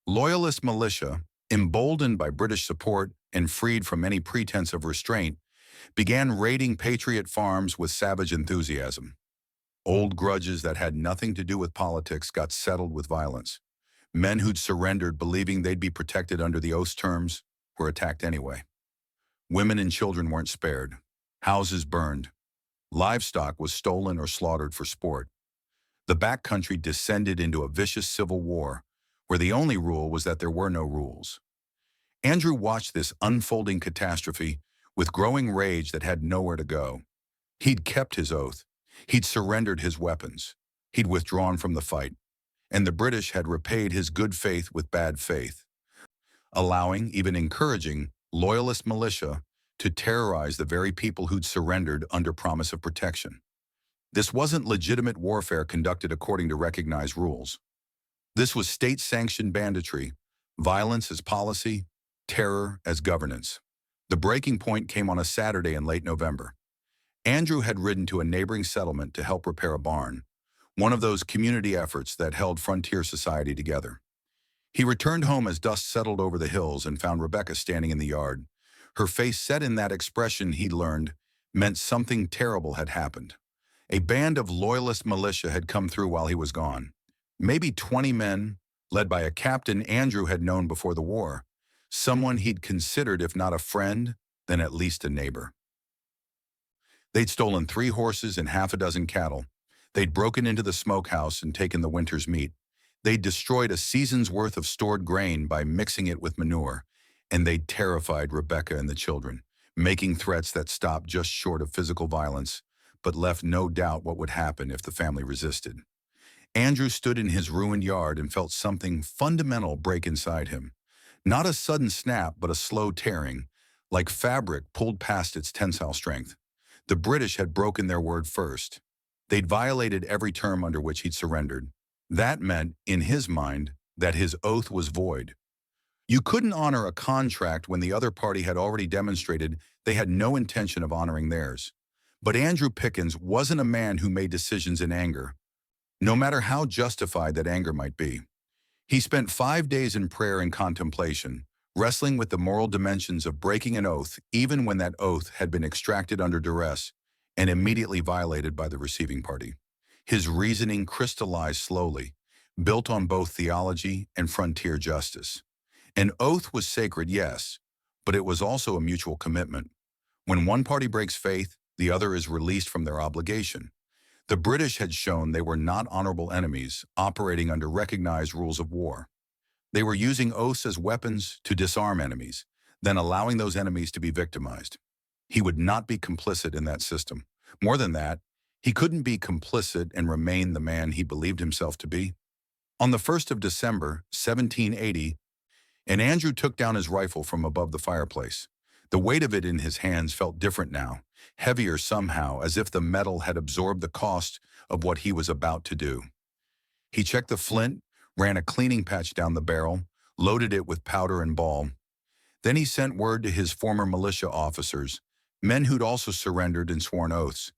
Loyalist militia, emboldened by British support and freed from any pretense of restraint, began raiding Patriot farms with savage enthusiasm. Old grudges that had nothing to do with politics got settled with violence. Men who'd surrendered believing they'd be protected under the oath's terms were attacked anyway. Women and children weren't spared. Houses burned. Livestock was stolen or slaughtered for sport. The backcountry descended into a vicious civil war, where the only rule was that there were no rules. Andrew watched this unfolding catastrophe with growing rage that had nowhere to go. He'd kept his oath. He'd surrendered his weapons. He'd withdrawn from the fight. And the British had repaid his good faith with bad faith, allowing, even encouraging, Loyalist militia to terrorize the very people who'd surrendered under promise of protection. This wasn't legitimate warfare conducted according to recognized rules. This was state-sanctioned banditry, violence as policy, terror as governance. The breaking point came on a Saturday in late November. Andrew had ridden to a neighboring settlement to help repair a barn, one of those community efforts that held frontier society together. He returned home as dust settled over the hills and found Rebecca standing in the yard. Her face set in that expression he'd learned meant something terrible had happened. A band of Loyalist militia had come through while he was gone. Maybe 20 men, led by a captain Andrew had known before the war, someone he'd considered if not a friend, then at least a neighbor. They'd stolen 3 horses and half a dozen cattle. They'd broken into the smokehouse and taken the winter's meat. They'd destroyed a season's worth of stored grain by mixing it with manure, and they'd terrified Rebecca and the children, making threats that stopped just short of physical violence, but left no doubt what would happen if the family resisted. Andrew stood in his ruined yard and felt something fundamental break inside him. Not a sudden snap, but a slow tearing, like fabric pulled past its tensile strength. The British had broken their word first. They'd violated every term under which he'd surrendered. That meant, in his mind, that his oath was void. You couldn't honor a contract when the other party had already demonstrated they had no intention of honoring theirs. But Andrew Pickens wasn't a man who made decisions in anger, no matter how justified that anger might be. He spent 5 days in prayer and contemplation, wrestling with the moral dimensions of breaking an oath even when that oath had been extracted under duress and immediately violated by the receiving party. His reasoning crystallized slowly, built on both theology and frontier justice. An oath was sacred, yes, but it was also a mutual commitment. When one party breaks faith, the other is released from their obligation. The British had shown they were not honorable enemies operating under recognized rules of war. They were using oaths as weapons to disarm enemies, then allowing those enemies to be victimized. He would not be complicit in that system. More than that, he couldn't be complicit and remain the man he believed himself to be. On the 1st of December, 1780, Andrew took down his rifle from above the fireplace. The weight of it in his hands felt different now, heavier somehow, as if the metal had absorbed the cost of what he was about to do. He checked the flint, ran a cleaning patch down the barrel, loaded it with powder and ball. Then he sent word to his former militia officers, men who'd also surrendered and sworn oaths,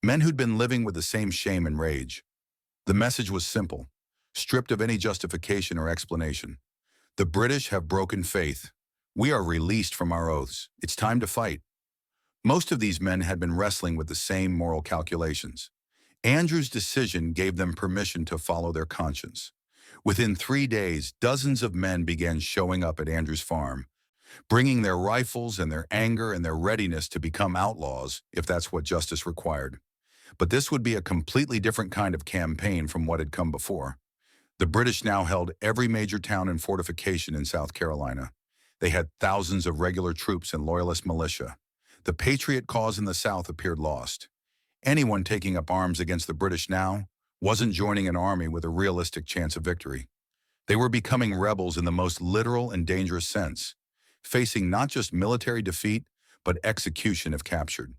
men who'd been living with the same shame and rage. The message was simple, stripped of any justification or explanation. The British have broken faith. We are released from our oaths. It's time to fight. Most of these men had been wrestling with the same moral calculations. Andrew's decision gave them permission to follow their conscience. Within 3 days, dozens of men began showing up at Andrew's farm, bringing their rifles and their anger and their readiness to become outlaws if that's what justice required. But this would be a completely different kind of campaign from what had come before. The British now held every major town and fortification in South Carolina. They had thousands of regular troops and Loyalist militia. The Patriot cause in the South appeared lost. Anyone taking up arms against the British now wasn't joining an army with a realistic chance of victory. They were becoming rebels in the most literal and dangerous sense, facing not just military defeat, but execution if captured.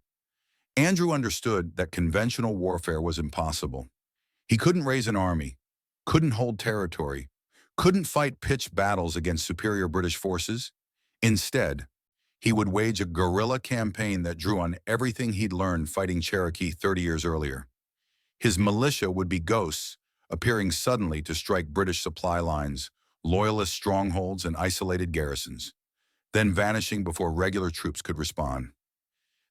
Andrew understood that conventional warfare was impossible. He couldn't raise an army, couldn't hold territory, couldn't fight pitched battles against superior British forces. Instead, he would wage a guerrilla campaign that drew on everything he'd learned fighting Cherokee 30 years earlier. His militia would be ghosts, appearing suddenly to strike British supply lines, Loyalist strongholds, and isolated garrisons, then vanishing before regular troops could respond.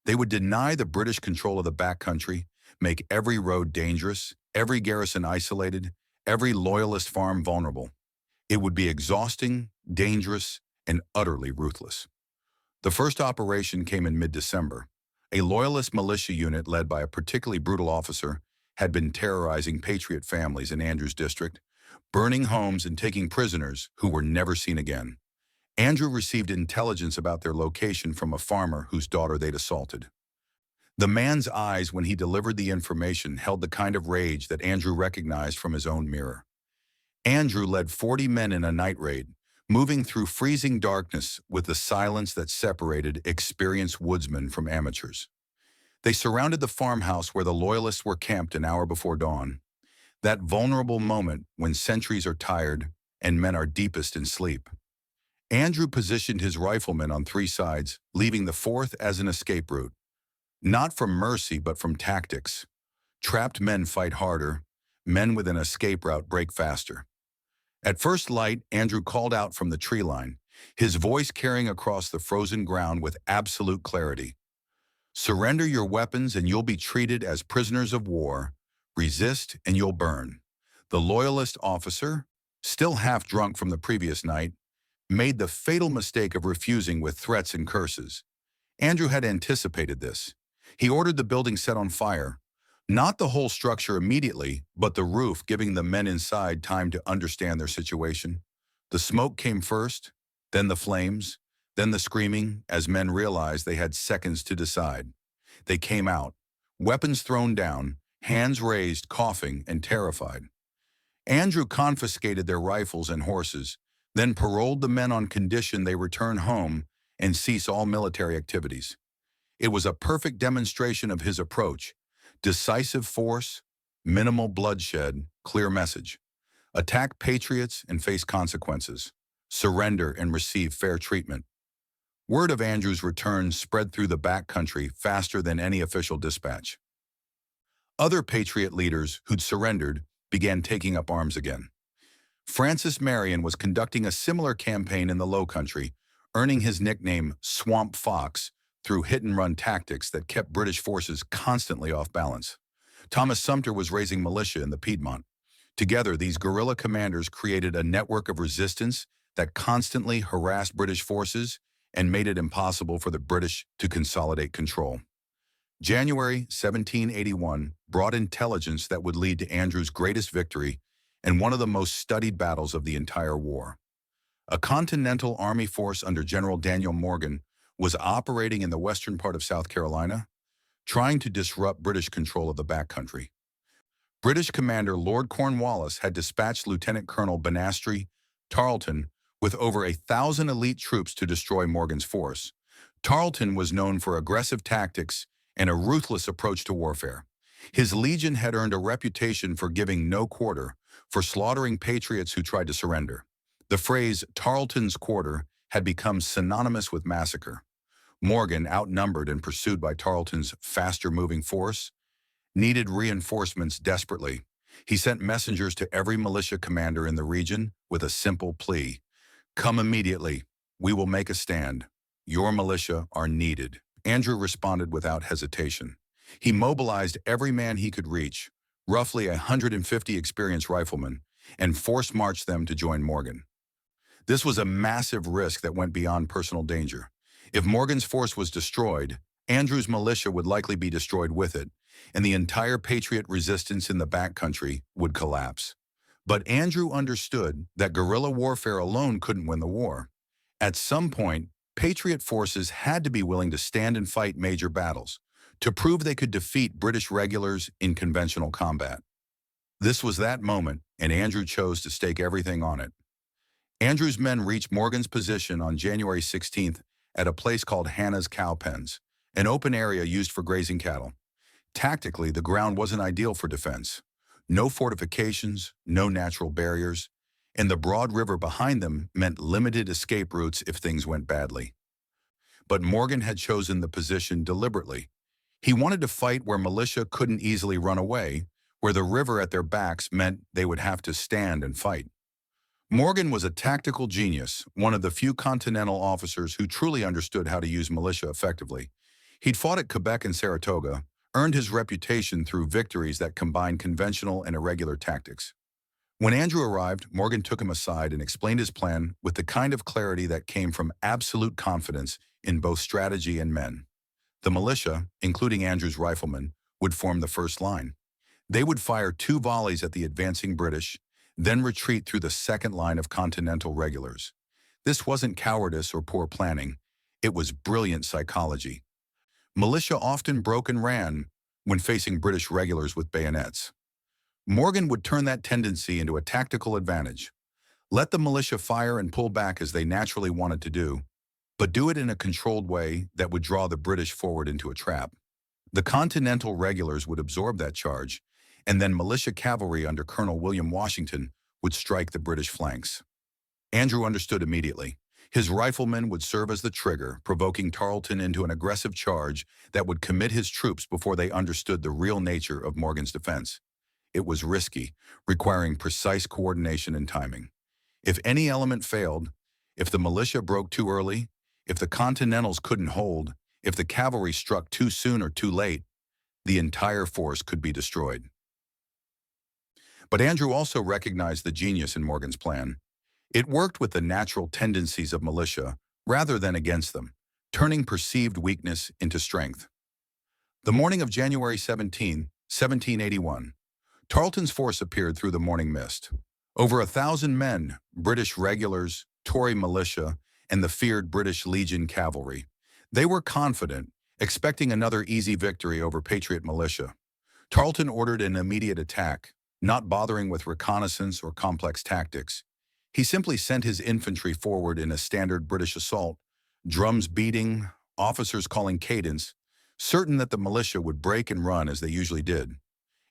They would deny the British control of the backcountry, make every road dangerous, every garrison isolated, every Loyalist farm vulnerable. It would be exhausting, dangerous, and utterly ruthless. The first operation came in mid-December. A Loyalist militia unit led by a particularly brutal officer had been terrorizing Patriot families in Andrew's district, burning homes and taking prisoners who were never seen again. Andrew received intelligence about their location from a farmer whose daughter they'd assaulted. The man's eyes when he delivered the information held the kind of rage that Andrew recognized from his own mirror. Andrew led 40 men in a night raid, moving through freezing darkness with the silence that separated experienced woodsmen from amateurs. They surrounded the farmhouse where the Loyalists were camped an hour before dawn, that vulnerable moment when sentries are tired and men are deepest in sleep. Andrew positioned his riflemen on three sides, leaving the fourth as an escape route. Not from mercy, but from tactics. Trapped men fight harder. Men with an escape route break faster. At first light, Andrew called out from the tree line, his voice carrying across the frozen ground with absolute clarity. "Surrender your weapons and you'll be treated as prisoners of war. Resist and you'll burn." The Loyalist officer, still half drunk from the previous night, made the fatal mistake of refusing with threats and curses. Andrew had anticipated this. He ordered the building set on fire. Not the whole structure immediately, but the roof, giving the men inside time to understand their situation. The smoke came first, then the flames, then the screaming, as men realized they had seconds to decide. They came out, weapons thrown down, hands raised, coughing and terrified. Andrew confiscated their rifles and horses, then paroled the men on condition they return home and cease all military activities. It was a perfect demonstration of his approach: decisive force, minimal bloodshed, clear message. Attack patriots and face consequences. Surrender and receive fair treatment. Word of Andrew's return spread through the backcountry faster than any official dispatch. Other patriot leaders who'd surrendered began taking up arms again. Francis Marion was conducting a similar campaign in the Low Country, earning his nickname Swamp Fox through hit-and-run tactics that kept British forces constantly off balance. Thomas Sumter was raising militia in the Piedmont. Together, these guerrilla commanders created a network of resistance that constantly harassed British forces and made it impossible for the British to consolidate control. January 1781 brought intelligence that would lead to Andrew's greatest victory and one of the most studied battles of the entire war. A Continental Army force under General Daniel Morgan was operating in the western part of South Carolina, trying to disrupt British control of the backcountry. British commander Lord Cornwallis had dispatched Lieutenant Colonel Banastre Tarleton with over 1,000 elite troops to destroy Morgan's force. Tarleton was known for aggressive tactics and a ruthless approach to warfare. His legion had earned a reputation for giving no quarter, for slaughtering patriots who tried to surrender. The phrase "Tarleton's quarter" had become synonymous with massacre. Morgan, outnumbered and pursued by Tarleton's faster-moving force, needed reinforcements desperately. He sent messengers to every militia commander in the region with a simple plea: "Come immediately. We will make a stand. Your militia are needed." Andrew responded without hesitation. He mobilized every man he could reach, roughly 150 experienced riflemen, and force-marched them to join Morgan. This was a massive risk that went beyond personal danger. If Morgan's force was destroyed, Andrew's militia would likely be destroyed with it, and the entire Patriot resistance in the backcountry would collapse. But Andrew understood that guerrilla warfare alone couldn't win the war. At some point, Patriot forces had to be willing to stand and fight major battles, to prove they could defeat British regulars in conventional combat. This was that moment, and Andrew chose to stake everything on it. Andrew's men reached Morgan's position on January 16th at a place called Hannah's Cowpens, an open area used for grazing cattle. Tactically, the ground wasn't ideal for defense. No fortifications, no natural barriers, and the broad river behind them meant limited escape routes if things went badly. But Morgan had chosen the position deliberately. He wanted to fight where militia couldn't easily run away, where the river at their backs meant they would have to stand and fight. Morgan was a tactical genius, one of the few Continental officers who truly understood how to use militia effectively. He'd fought at Quebec and Saratoga, earned his reputation through victories that combined conventional and irregular tactics. When Andrew arrived, Morgan took him aside and explained his plan with the kind of clarity that came from absolute confidence in both strategy and men. The militia, including Andrew's riflemen, would form the first line. They would fire 2 volleys at the advancing British, then retreat through the second line of Continental regulars. This wasn't cowardice or poor planning. It was brilliant psychology. Militia often broke and ran when facing British regulars with bayonets. Morgan would turn that tendency into a tactical advantage. Let the militia fire and pull back as they naturally wanted to do, but do it in a controlled way that would draw the British forward into a trap. The Continental regulars would absorb that charge, and then militia cavalry under Colonel William Washington would strike the British flanks. Andrew understood immediately. His riflemen would serve as the trigger, provoking Tarleton into an aggressive charge that would commit his troops before they understood the real nature of Morgan's defense. It was risky, requiring precise coordination and timing. If any element failed, if the militia broke too early, if the Continentals couldn't hold, if the cavalry struck too soon or too late, the entire force could be destroyed. But Andrew also recognized the genius in Morgan's plan. It worked with the natural tendencies of militia rather than against them, turning perceived weakness into strength. The morning of January 17, 1781, Tarleton's force appeared through the morning mist. Over 1,000 men, British regulars, Tory militia, and the feared British Legion cavalry. They were confident, expecting another easy victory over Patriot militia. Tarleton ordered an immediate attack, not bothering with reconnaissance or complex tactics. He simply sent his infantry forward in a standard British assault, drums beating, officers calling cadence, certain that the militia would break and run as they usually did.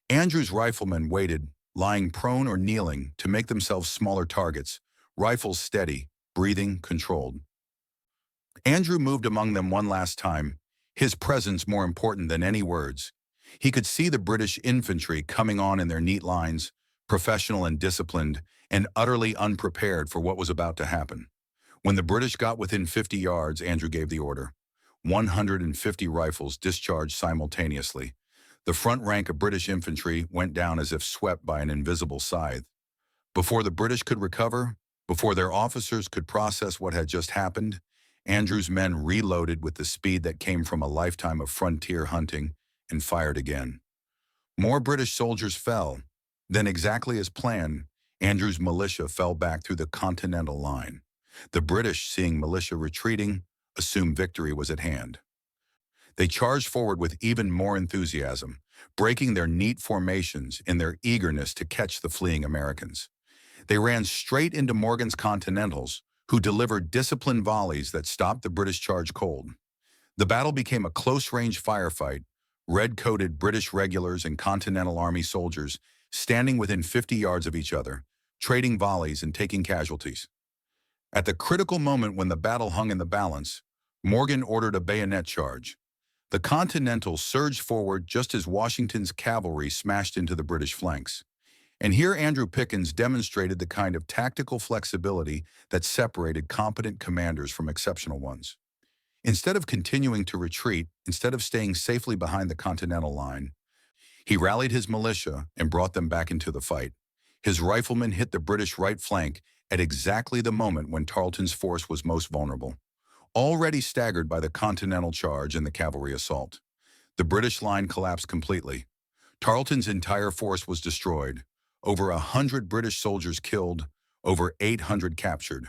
Andrew's riflemen waited, lying prone or kneeling, to make themselves smaller targets, rifles steady, breathing controlled. Andrew moved among them one last time, his presence more important than any words. He could see the British infantry coming on in their neat lines, professional and disciplined, and utterly unprepared for what was about to happen. When the British got within 50 yards, Andrew gave the order. 150 rifles discharged simultaneously. The front rank of British infantry went down as if swept by an invisible scythe. Before the British could recover, before their officers could process what had just happened, Andrew's men reloaded with the speed that came from a lifetime of frontier hunting and fired again. More British soldiers fell. Then, exactly as planned, Andrew's militia fell back through the Continental line. The British, seeing militia retreating, assumed victory was at hand. They charged forward with even more enthusiasm, breaking their neat formations in their eagerness to catch the fleeing Americans. They ran straight into Morgan's Continentals, who delivered disciplined volleys that stopped the British charge cold. The battle became a close-range firefight, red-coated British regulars and Continental Army soldiers standing within 50 yards of each other, trading volleys and taking casualties. At the critical moment when the battle hung in the balance, Morgan ordered a bayonet charge. The Continentals surged forward just as Washington's cavalry smashed into the British flanks. And here Andrew Pickens demonstrated the kind of tactical flexibility that separated competent commanders from exceptional ones. Instead of continuing to retreat, instead of staying safely behind the Continental line, he rallied his militia and brought them back into the fight. His riflemen hit the British right flank at exactly the moment when Tarleton's force was most vulnerable, already staggered by the Continental charge and the cavalry assault. The British line collapsed completely. Tarleton's entire force was destroyed. Over 100 British soldiers killed, over 800 captured.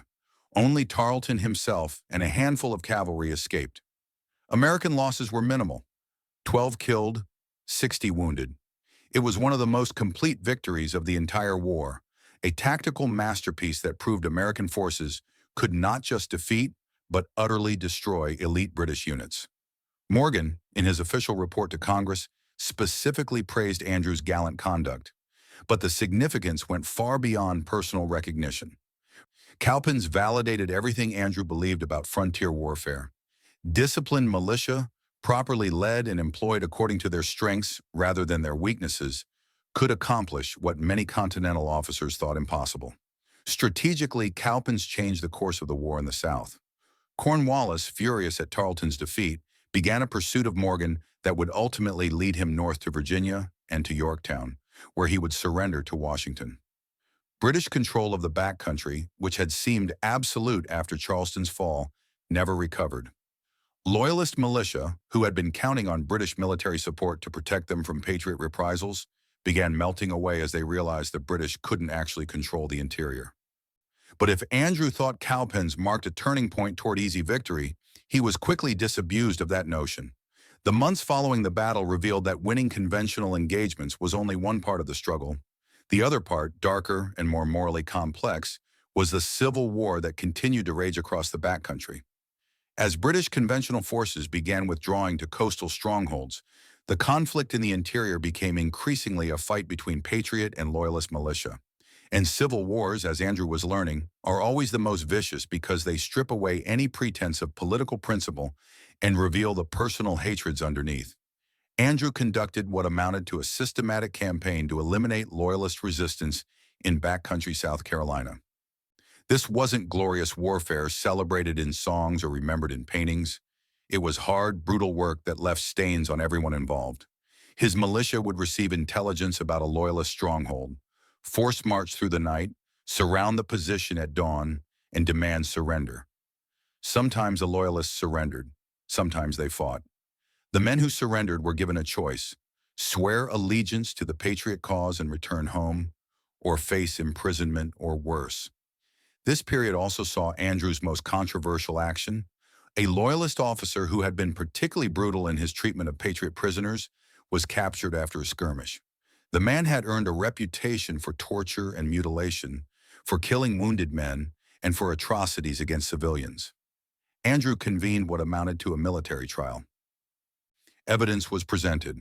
Only Tarleton himself and a handful of cavalry escaped. American losses were minimal: 12 killed, 60 wounded. It was one of the most complete victories of the entire war, a tactical masterpiece that proved American forces could not just defeat, but utterly destroy elite British units. Morgan, in his official report to Congress, specifically praised Andrew's gallant conduct, but the significance went far beyond personal recognition. Cowpens validated everything Andrew believed about frontier warfare. Disciplined militia, properly led and employed according to their strengths rather than their weaknesses, could accomplish what many Continental officers thought impossible. Strategically, Cowpens changed the course of the war in the South. Cornwallis, furious at Tarleton's defeat, began a pursuit of Morgan that would ultimately lead him north to Virginia and to Yorktown, where he would surrender to Washington. British control of the backcountry, which had seemed absolute after Charleston's fall, never recovered. Loyalist militia, who had been counting on British military support to protect them from Patriot reprisals, began melting away as they realized the British couldn't actually control the interior. But if Andrew thought Cowpens marked a turning point toward easy victory, he was quickly disabused of that notion. The months following the battle revealed that winning conventional engagements was only one part of the struggle. The other part, darker and more morally complex, was the civil war that continued to rage across the backcountry. As British conventional forces began withdrawing to coastal strongholds, the conflict in the interior became increasingly a fight between Patriot and Loyalist militia. And civil wars, as Andrew was learning, are always the most vicious because they strip away any pretense of political principle and reveal the personal hatreds underneath. Andrew conducted what amounted to a systematic campaign to eliminate Loyalist resistance in backcountry South Carolina. This wasn't glorious warfare celebrated in songs or remembered in paintings. It was hard, brutal work that left stains on everyone involved. His militia would receive intelligence about a Loyalist stronghold, force march through the night, surround the position at dawn, and demand surrender. Sometimes the Loyalists surrendered, sometimes they fought. The men who surrendered were given a choice: swear allegiance to the patriot cause and return home, or face imprisonment or worse. This period also saw Andrew's most controversial action. A Loyalist officer who had been particularly brutal in his treatment of patriot prisoners was captured after a skirmish. The man had earned a reputation for torture and mutilation, for killing wounded men, and for atrocities against civilians. Andrew convened what amounted to a military trial. Evidence was presented.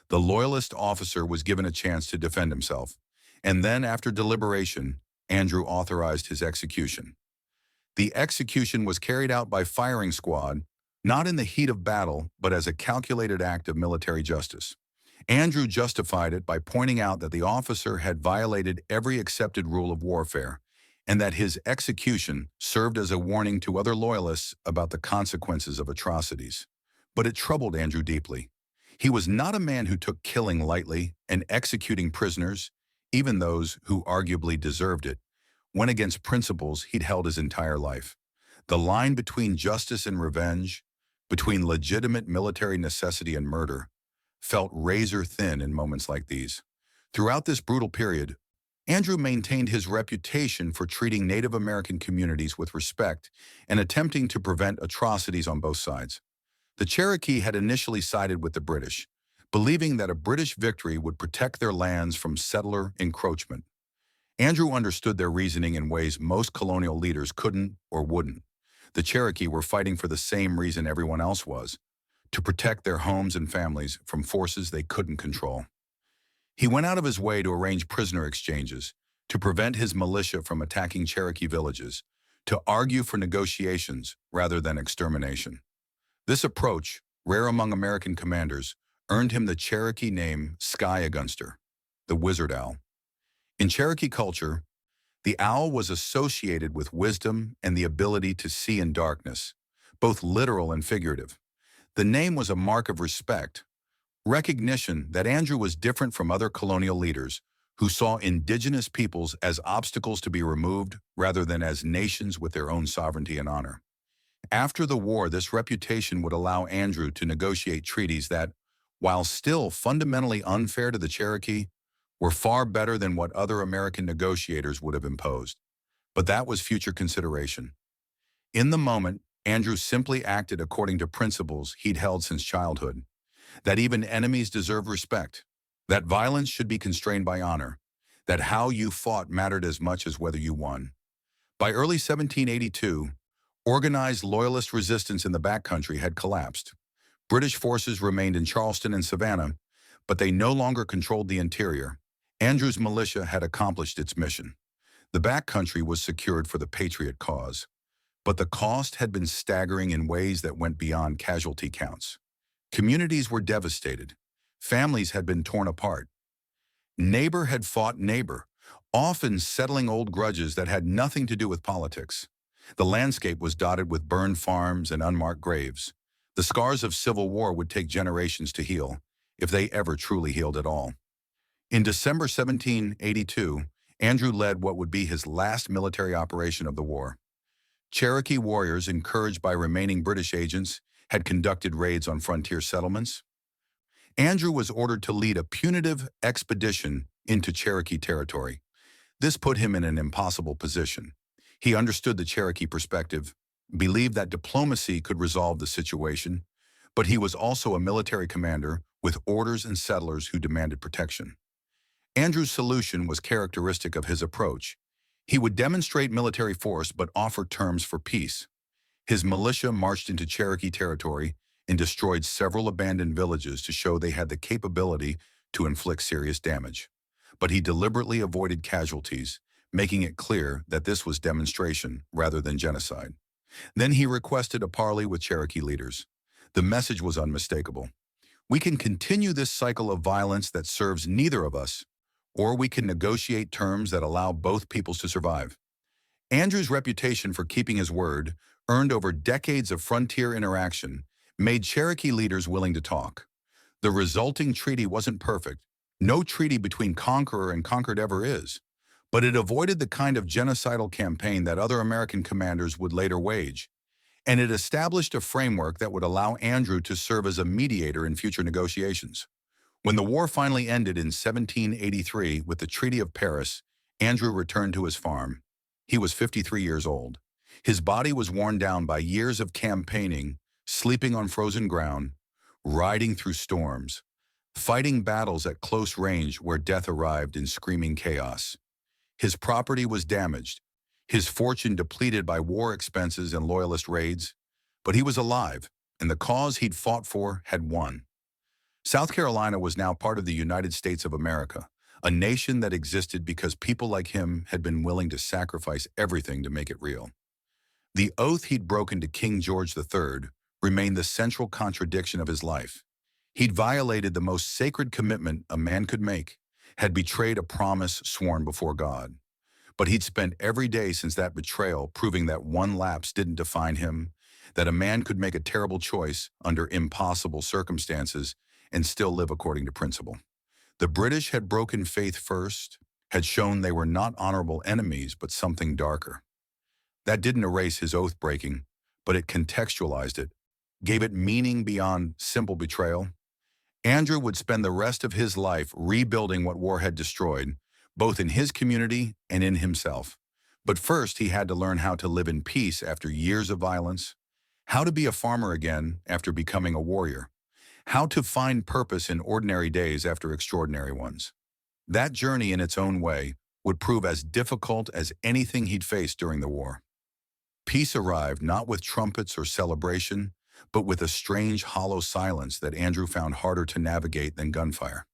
The Loyalist officer was given a chance to defend himself, and then, after deliberation, Andrew authorized his execution. The execution was carried out by firing squad, not in the heat of battle, but as a calculated act of military justice. Andrew justified it by pointing out that the officer had violated every accepted rule of warfare, and that his execution served as a warning to other Loyalists about the consequences of atrocities. But it troubled Andrew deeply. He was not a man who took killing lightly, and executing prisoners, even those who arguably deserved it, went against principles he'd held his entire life. The line between justice and revenge, between legitimate military necessity and murder, felt razor thin in moments like these. Throughout this brutal period, Andrew maintained his reputation for treating Native American communities with respect and attempting to prevent atrocities on both sides. The Cherokee had initially sided with the British, believing that a British victory would protect their lands from settler encroachment. Andrew understood their reasoning in ways most colonial leaders couldn't or wouldn't. The Cherokee were fighting for the same reason everyone else was: to protect their homes and families from forces they couldn't control. He went out of his way to arrange prisoner exchanges, to prevent his militia from attacking Cherokee villages, to argue for negotiations rather than extermination. This approach, rare among American commanders, earned him the Cherokee name Skyagunster, the wizard owl. In Cherokee culture, the owl was associated with wisdom and the ability to see in darkness, both literal and figurative. The name was a mark of respect, recognition that Andrew was different from other colonial leaders who saw indigenous peoples as obstacles to be removed rather than as nations with their own sovereignty and honor. After the war, this reputation would allow Andrew to negotiate treaties that, while still fundamentally unfair to the Cherokee, were far better than what other American negotiators would have imposed. But that was future consideration. In the moment, Andrew simply acted according to principles he'd held since childhood: that even enemies deserve respect, that violence should be constrained by honor, that how you fought mattered as much as whether you won. By early 1782, organized Loyalist resistance in the backcountry had collapsed. British forces remained in Charleston and Savannah, but they no longer controlled the interior. Andrew's militia had accomplished its mission. The backcountry was secured for the patriot cause, but the cost had been staggering in ways that went beyond casualty counts. Communities were devastated. Families had been torn apart. Neighbor had fought neighbor, often settling old grudges that had nothing to do with politics. The landscape was dotted with burned farms and unmarked graves. The scars of civil war would take generations to heal, if they ever truly healed at all. In December 1782, Andrew led what would be his last military operation of the war. Cherokee warriors, encouraged by remaining British agents, had conducted raids on frontier settlements. Andrew was ordered to lead a punitive expedition into Cherokee territory. This put him in an impossible position. He understood the Cherokee perspective, believed that diplomacy could resolve the situation, but he was also a military commander with orders and settlers who demanded protection. Andrew's solution was characteristic of his approach. He would demonstrate military force but offer terms for peace. His militia marched into Cherokee territory and destroyed several abandoned villages to show they had the capability to inflict serious damage. But he deliberately avoided casualties, making it clear that this was demonstration rather than genocide. Then he requested a parley with Cherokee leaders. The message was unmistakable. We can continue this cycle of violence that serves neither of us, or we can negotiate terms that allow both peoples to survive. Andrew's reputation for keeping his word, earned over decades of frontier interaction, made Cherokee leaders willing to talk. The resulting treaty wasn't perfect. No treaty between conqueror and conquered ever is. But it avoided the kind of genocidal campaign that other American commanders would later wage. And it established a framework that would allow Andrew to serve as a mediator in future negotiations. When the war finally ended in 1783 with the Treaty of Paris, Andrew returned to his farm. He was 53 years old. His body was worn down by years of campaigning, sleeping on frozen ground, riding through storms, fighting battles at close range where death arrived in screaming chaos. His property was damaged, his fortune depleted by war expenses and Loyalist raids, but he was alive, and the cause he'd fought for had won. South Carolina was now part of the United States of America, a nation that existed because people like him had been willing to sacrifice everything to make it real. The oath he'd broken to King George III remained the central contradiction of his life. He'd violated the most sacred commitment a man could make, had betrayed a promise sworn before God. But he'd spent every day since that betrayal proving that one lapse didn't define him, that a man could make a terrible choice under impossible circumstances and still live according to principle. The British had broken faith first, had shown they were not honorable enemies but something darker. That didn't erase his oath-breaking, but it contextualized it, gave it meaning beyond simple betrayal. Andrew would spend the rest of his life rebuilding what war had destroyed, both in his community and in himself. But first, he had to learn how to live in peace after years of violence, how to be a farmer again after becoming a warrior, how to find purpose in ordinary days after extraordinary ones. That journey in its own way would prove as difficult as anything he'd faced during the war. Peace arrived not with trumpets or celebration, but with a strange, hollow silence that Andrew found harder to navigate than gunfire.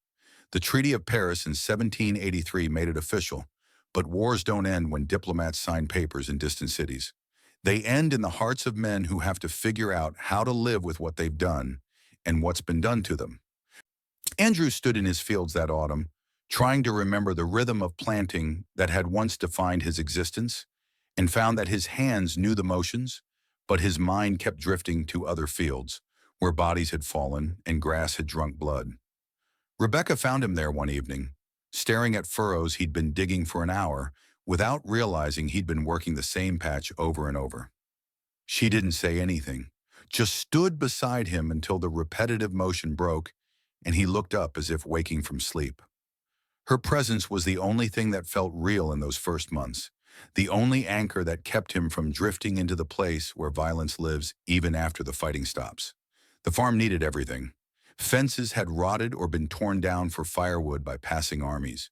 The Treaty of Paris in 1783 made it official, but wars don't end when diplomats sign papers in distant cities. They end in the hearts of men who have to figure out how to live with what they've done and what's been done to them. Andrew stood in his fields that autumn, trying to remember the rhythm of planting that had once defined his existence, and found that his hands knew the motions, but his mind kept drifting to other fields, where bodies had fallen and grass had drunk blood. Rebecca found him there one evening, staring at furrows he'd been digging for an hour, without realizing he'd been working the same patch over and over. She didn't say anything, just stood beside him until the repetitive motion broke, and he looked up as if waking from sleep. Her presence was the only thing that felt real in those first months, the only anchor that kept him from drifting into the place where violence lives even after the fighting stops. The farm needed everything. Fences had rotted or been torn down for firewood by passing armies.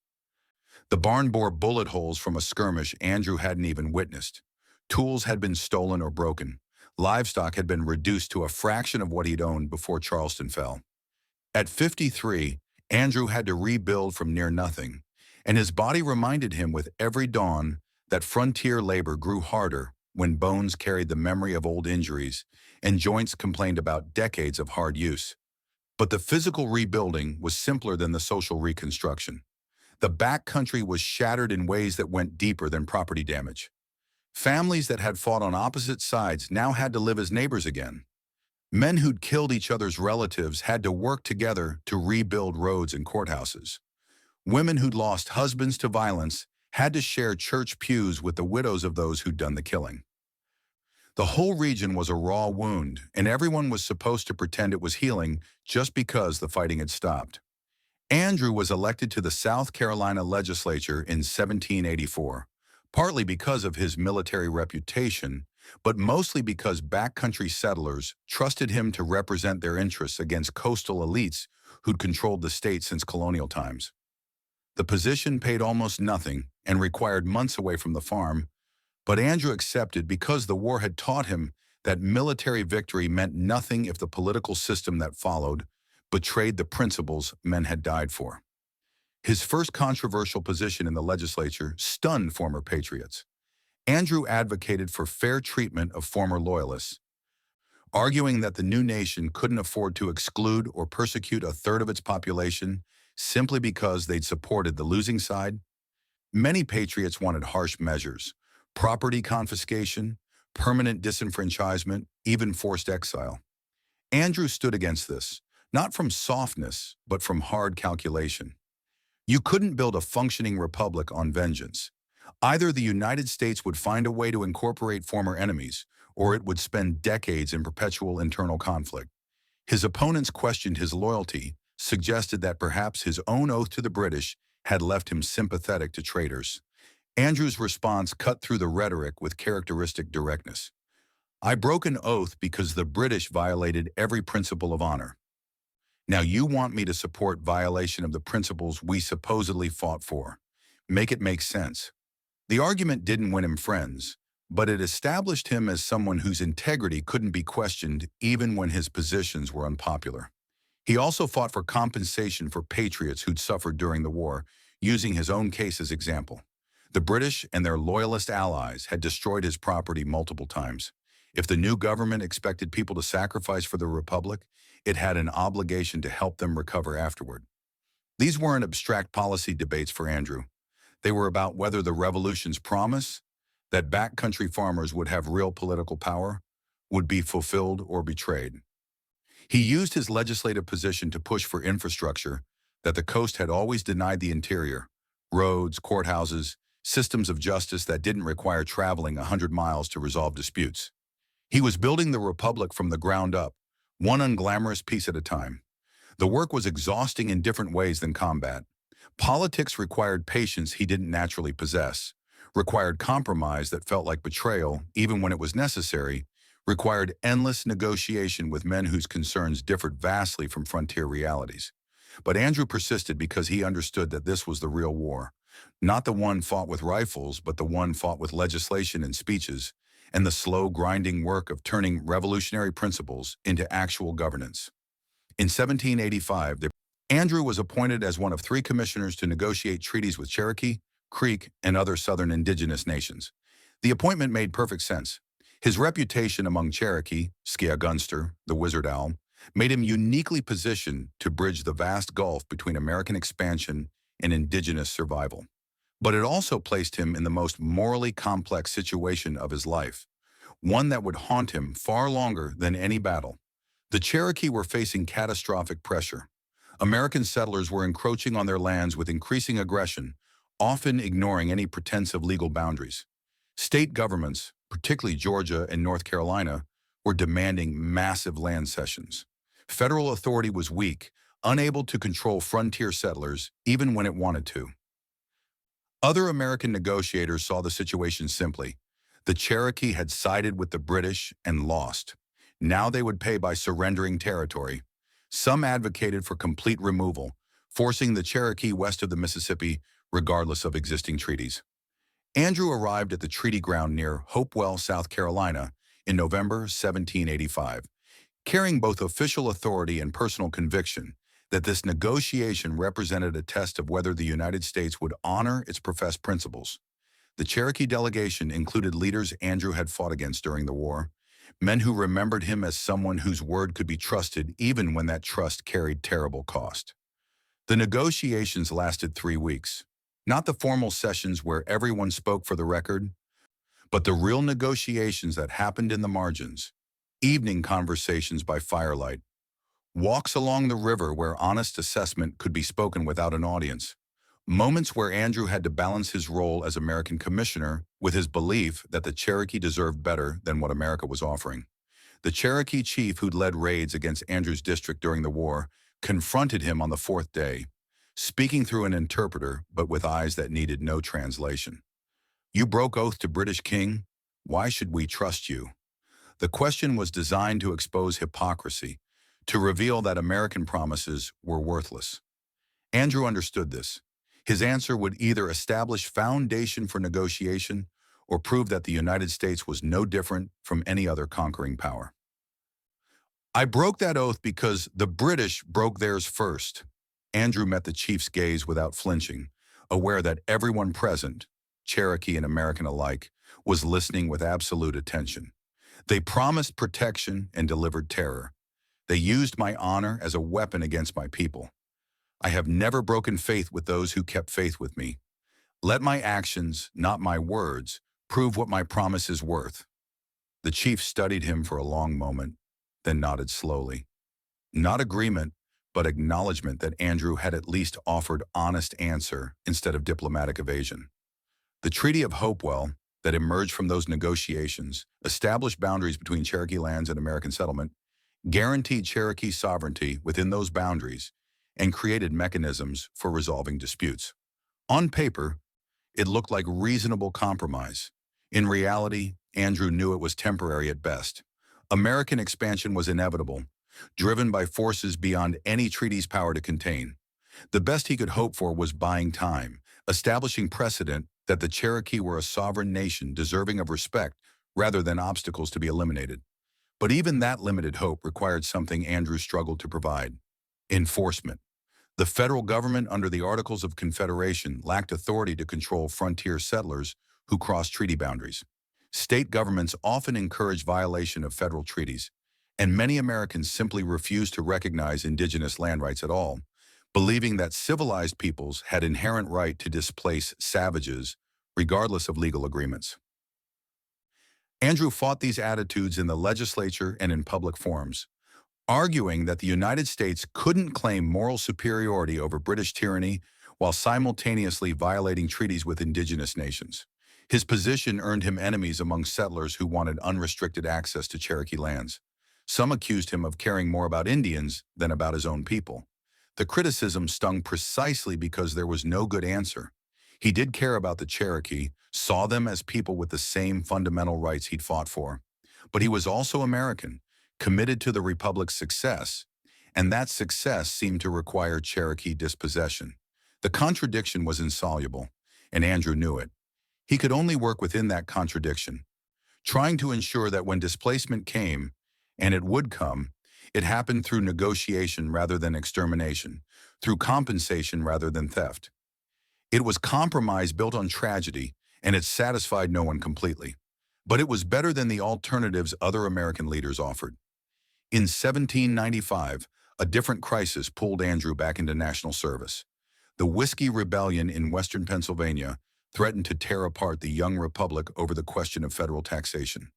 The barn bore bullet holes from a skirmish Andrew hadn't even witnessed. Tools had been stolen or broken. Livestock had been reduced to a fraction of what he'd owned before Charleston fell. At 53, Andrew had to rebuild from near nothing, and his body reminded him with every dawn that frontier labor grew harder when bones carried the memory of old injuries and joints complained about decades of hard use. But the physical rebuilding was simpler than the social reconstruction. The backcountry was shattered in ways that went deeper than property damage. Families that had fought on opposite sides now had to live as neighbors again. Men who'd killed each other's relatives had to work together to rebuild roads and courthouses. Women who'd lost husbands to violence had to share church pews with the widows of those who'd done the killing. The whole region was a raw wound, and everyone was supposed to pretend it was healing just because the fighting had stopped. Andrew was elected to the South Carolina legislature in 1784, partly because of his military reputation, but mostly because backcountry settlers trusted him to represent their interests against coastal elites who'd controlled the state since colonial times. The position paid almost nothing and required months away from the farm, but Andrew accepted because the war had taught him that military victory meant nothing if the political system that followed betrayed the principles men had died for. His first controversial position in the legislature stunned former patriots. Andrew advocated for fair treatment of former Loyalists, arguing that the new nation couldn't afford to exclude or persecute a third of its population simply because they'd supported the losing side. Many patriots wanted harsh measures: property confiscation, permanent disenfranchisement, even forced exile. Andrew stood against this, not from softness, but from hard calculation. You couldn't build a functioning republic on vengeance. Either the United States would find a way to incorporate former enemies, or it would spend decades in perpetual internal conflict. His opponents questioned his loyalty, suggested that perhaps his own oath to the British had left him sympathetic to traitors. Andrew's response cut through the rhetoric with characteristic directness. "I broke an oath because the British violated every principle of honor. Now you want me to support violation of the principles we supposedly fought for. Make it make sense." The argument didn't win him friends, but it established him as someone whose integrity couldn't be questioned even when his positions were unpopular. He also fought for compensation for patriots who'd suffered during the war, using his own case as example. The British and their Loyalist allies had destroyed his property multiple times. If the new government expected people to sacrifice for the Republic, it had an obligation to help them recover afterward. These weren't abstract policy debates for Andrew. They were about whether the revolution's promise, that backcountry farmers would have real political power, would be fulfilled or betrayed. He used his legislative position to push for infrastructure that the coast had always denied the interior: roads, courthouses, systems of justice that didn't require traveling 100 miles to resolve disputes. He was building the republic from the ground up, one unglamorous piece at a time. The work was exhausting in different ways than combat. Politics required patience he didn't naturally possess, required compromise that felt like betrayal even when it was necessary, required endless negotiation with men whose concerns differed vastly from frontier realities. But Andrew persisted because he understood that this was the real war, not the one fought with rifles, but the one fought with legislation and speeches, and the slow, grinding work of turning revolutionary principles into actual governance. In 1785, Andrew was appointed as one of 3 commissioners to negotiate treaties with Cherokee, Creek, and other southern indigenous nations. The appointment made perfect sense. His reputation among Cherokee, Skyagunster, the Wizard Owl, made him uniquely positioned to bridge the vast gulf between American expansion and indigenous survival. But it also placed him in the most morally complex situation of his life, one that would haunt him far longer than any battle. The Cherokee were facing catastrophic pressure. American settlers were encroaching on their lands with increasing aggression, often ignoring any pretense of legal boundaries. State governments, particularly Georgia and North Carolina, were demanding massive land cessions. Federal authority was weak, unable to control frontier settlers even when it wanted to. Other American negotiators saw the situation simply. The Cherokee had sided with the British and lost. Now they would pay by surrendering territory. Some advocated for complete removal, forcing the Cherokee west of the Mississippi regardless of existing treaties. Andrew arrived at the treaty ground near Hopewell, South Carolina, in November 1785, carrying both official authority and personal conviction that this negotiation represented a test of whether the United States would honor its professed principles. The Cherokee delegation included leaders Andrew had fought against during the war, men who remembered him as someone whose word could be trusted even when that trust carried terrible cost. The negotiations lasted 3 weeks. Not the formal sessions where everyone spoke for the record, but the real negotiations that happened in the margins. Evening conversations by firelight, walks along the river where honest assessment could be spoken without an audience, moments where Andrew had to balance his role as American commissioner with his belief that the Cherokee deserved better than what America was offering. The Cherokee chief who'd led raids against Andrew's district during the war confronted him on the 4th day, speaking through an interpreter but with eyes that needed no translation. "You broke oath to British king. Why should we trust you?" The question was designed to expose hypocrisy, to reveal that American promises were worthless. Andrew understood this. His answer would either establish foundation for negotiation or prove that the United States was no different from any other conquering power. "I broke that oath because the British broke theirs first." Andrew met the chief's gaze without flinching, aware that everyone present, Cherokee and American alike, was listening with absolute attention. They promised protection and delivered terror. They used my honor as a weapon against my people. I have never broken faith with those who kept faith with me. Let my actions, not my words, prove what my promise is worth. The chief studied him for a long moment, then nodded slowly. Not agreement, but acknowledgement that Andrew had at least offered honest answer instead of diplomatic evasion. The Treaty of Hopewell that emerged from those negotiations established boundaries between Cherokee lands and American settlement, guaranteed Cherokee sovereignty within those boundaries, and created mechanisms for resolving disputes. On paper, it looked like reasonable compromise. In reality, Andrew knew it was temporary at best. American expansion was inevitable, driven by forces beyond any treaty's power to contain. The best he could hope for was buying time, establishing precedent that the Cherokee were a sovereign nation deserving of respect rather than obstacles to be eliminated. But even that limited hope required something Andrew struggled to provide: enforcement. The federal government under the Articles of Confederation lacked authority to control frontier settlers who crossed treaty boundaries. State governments often encouraged violation of federal treaties, and many Americans simply refused to recognize indigenous land rights at all, believing that civilized peoples had inherent right to displace savages, regardless of legal agreements. Andrew fought these attitudes in the legislature and in public forums, arguing that the United States couldn't claim moral superiority over British tyranny while simultaneously violating treaties with indigenous nations. His position earned him enemies among settlers who wanted unrestricted access to Cherokee lands. Some accused him of caring more about Indians than about his own people. The criticism stung precisely because there was no good answer. He did care about the Cherokee, saw them as people with the same fundamental rights he'd fought for. But he was also American, committed to the Republic's success, and that success seemed to require Cherokee dispossession. The contradiction was insoluble, and Andrew knew it. He could only work within that contradiction, trying to ensure that when displacement came, and it would come, it happened through negotiation rather than extermination, through compensation rather than theft. It was compromise built on tragedy, and it satisfied no one completely. But it was better than the alternatives other American leaders offered. In 1795, a different crisis pulled Andrew back into national service. The Whiskey Rebellion in western Pennsylvania threatened to tear apart the young republic over the question of federal taxation.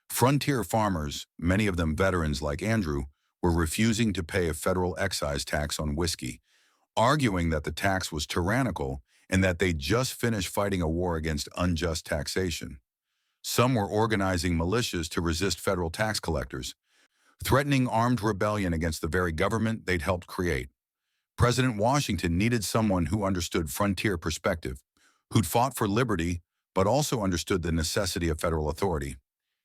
Frontier farmers, many of them veterans like Andrew, were refusing to pay a federal excise tax on whiskey, arguing that the tax was tyrannical and that they'd just finished fighting a war against unjust taxation. Some were organizing militias to resist federal tax collectors, threatening armed rebellion against the very government they'd helped create. President Washington needed someone who understood frontier perspective, who'd fought for liberty, but also understood the necessity of federal authority.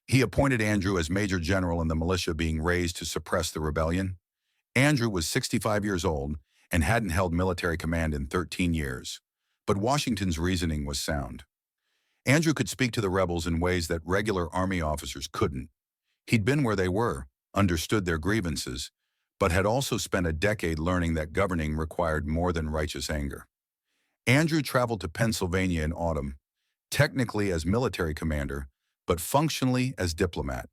He appointed Andrew as Major General in the militia being raised to suppress the rebellion. Andrew was 65 years old and hadn't held military command in 13 years. But Washington's reasoning was sound. Andrew could speak to the rebels in ways that regular Army officers couldn't. He'd been where they were, understood their grievances, but had also spent a decade learning that governing required more than righteous anger. Andrew traveled to Pennsylvania in autumn, technically as military commander, but functionally as diplomat.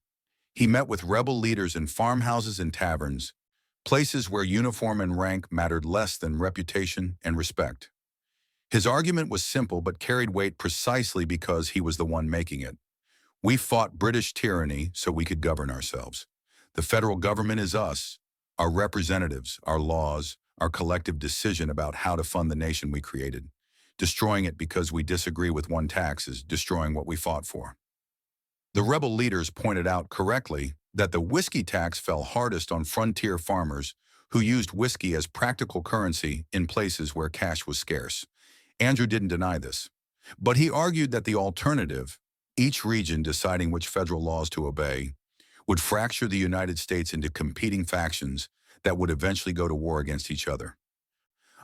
He met with rebel leaders in farmhouses and taverns, places where uniform and rank mattered less than reputation and respect. His argument was simple but carried weight precisely because he was the one making it. We fought British tyranny so we could govern ourselves. The federal government is us, our representatives, our laws, our collective decision about how to fund the nation we created. Destroying it because we disagree with one tax is destroying what we fought for. The rebel leaders pointed out correctly that the whiskey tax fell hardest on frontier farmers who used whiskey as practical currency in places where cash was scarce. Andrew didn't deny this, but he argued that the alternative, each region deciding which federal laws to obey, would fracture the United States into competing factions that would eventually go to war against each other.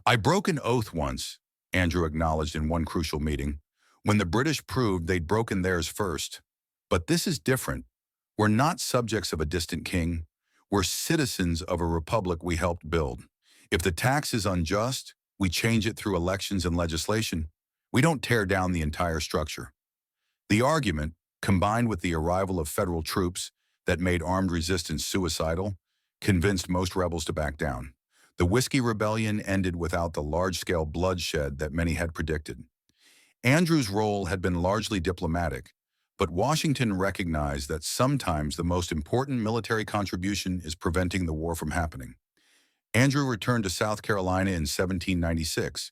"I broke an oath once," Andrew acknowledged in one crucial meeting, "when the British proved they'd broken theirs first. But this is different. We're not subjects of a distant king. We're citizens of a republic we helped build. If the tax is unjust, we change it through elections and legislation. We don't tear down the entire structure. The argument, combined with the arrival of federal troops that made armed resistance suicidal, convinced most rebels to back down. The Whiskey Rebellion ended without the large-scale bloodshed that many had predicted. Andrew's role had been largely diplomatic, but Washington recognized that sometimes the most important military contribution is preventing the war from happening. Andrew returned to South Carolina in 1796,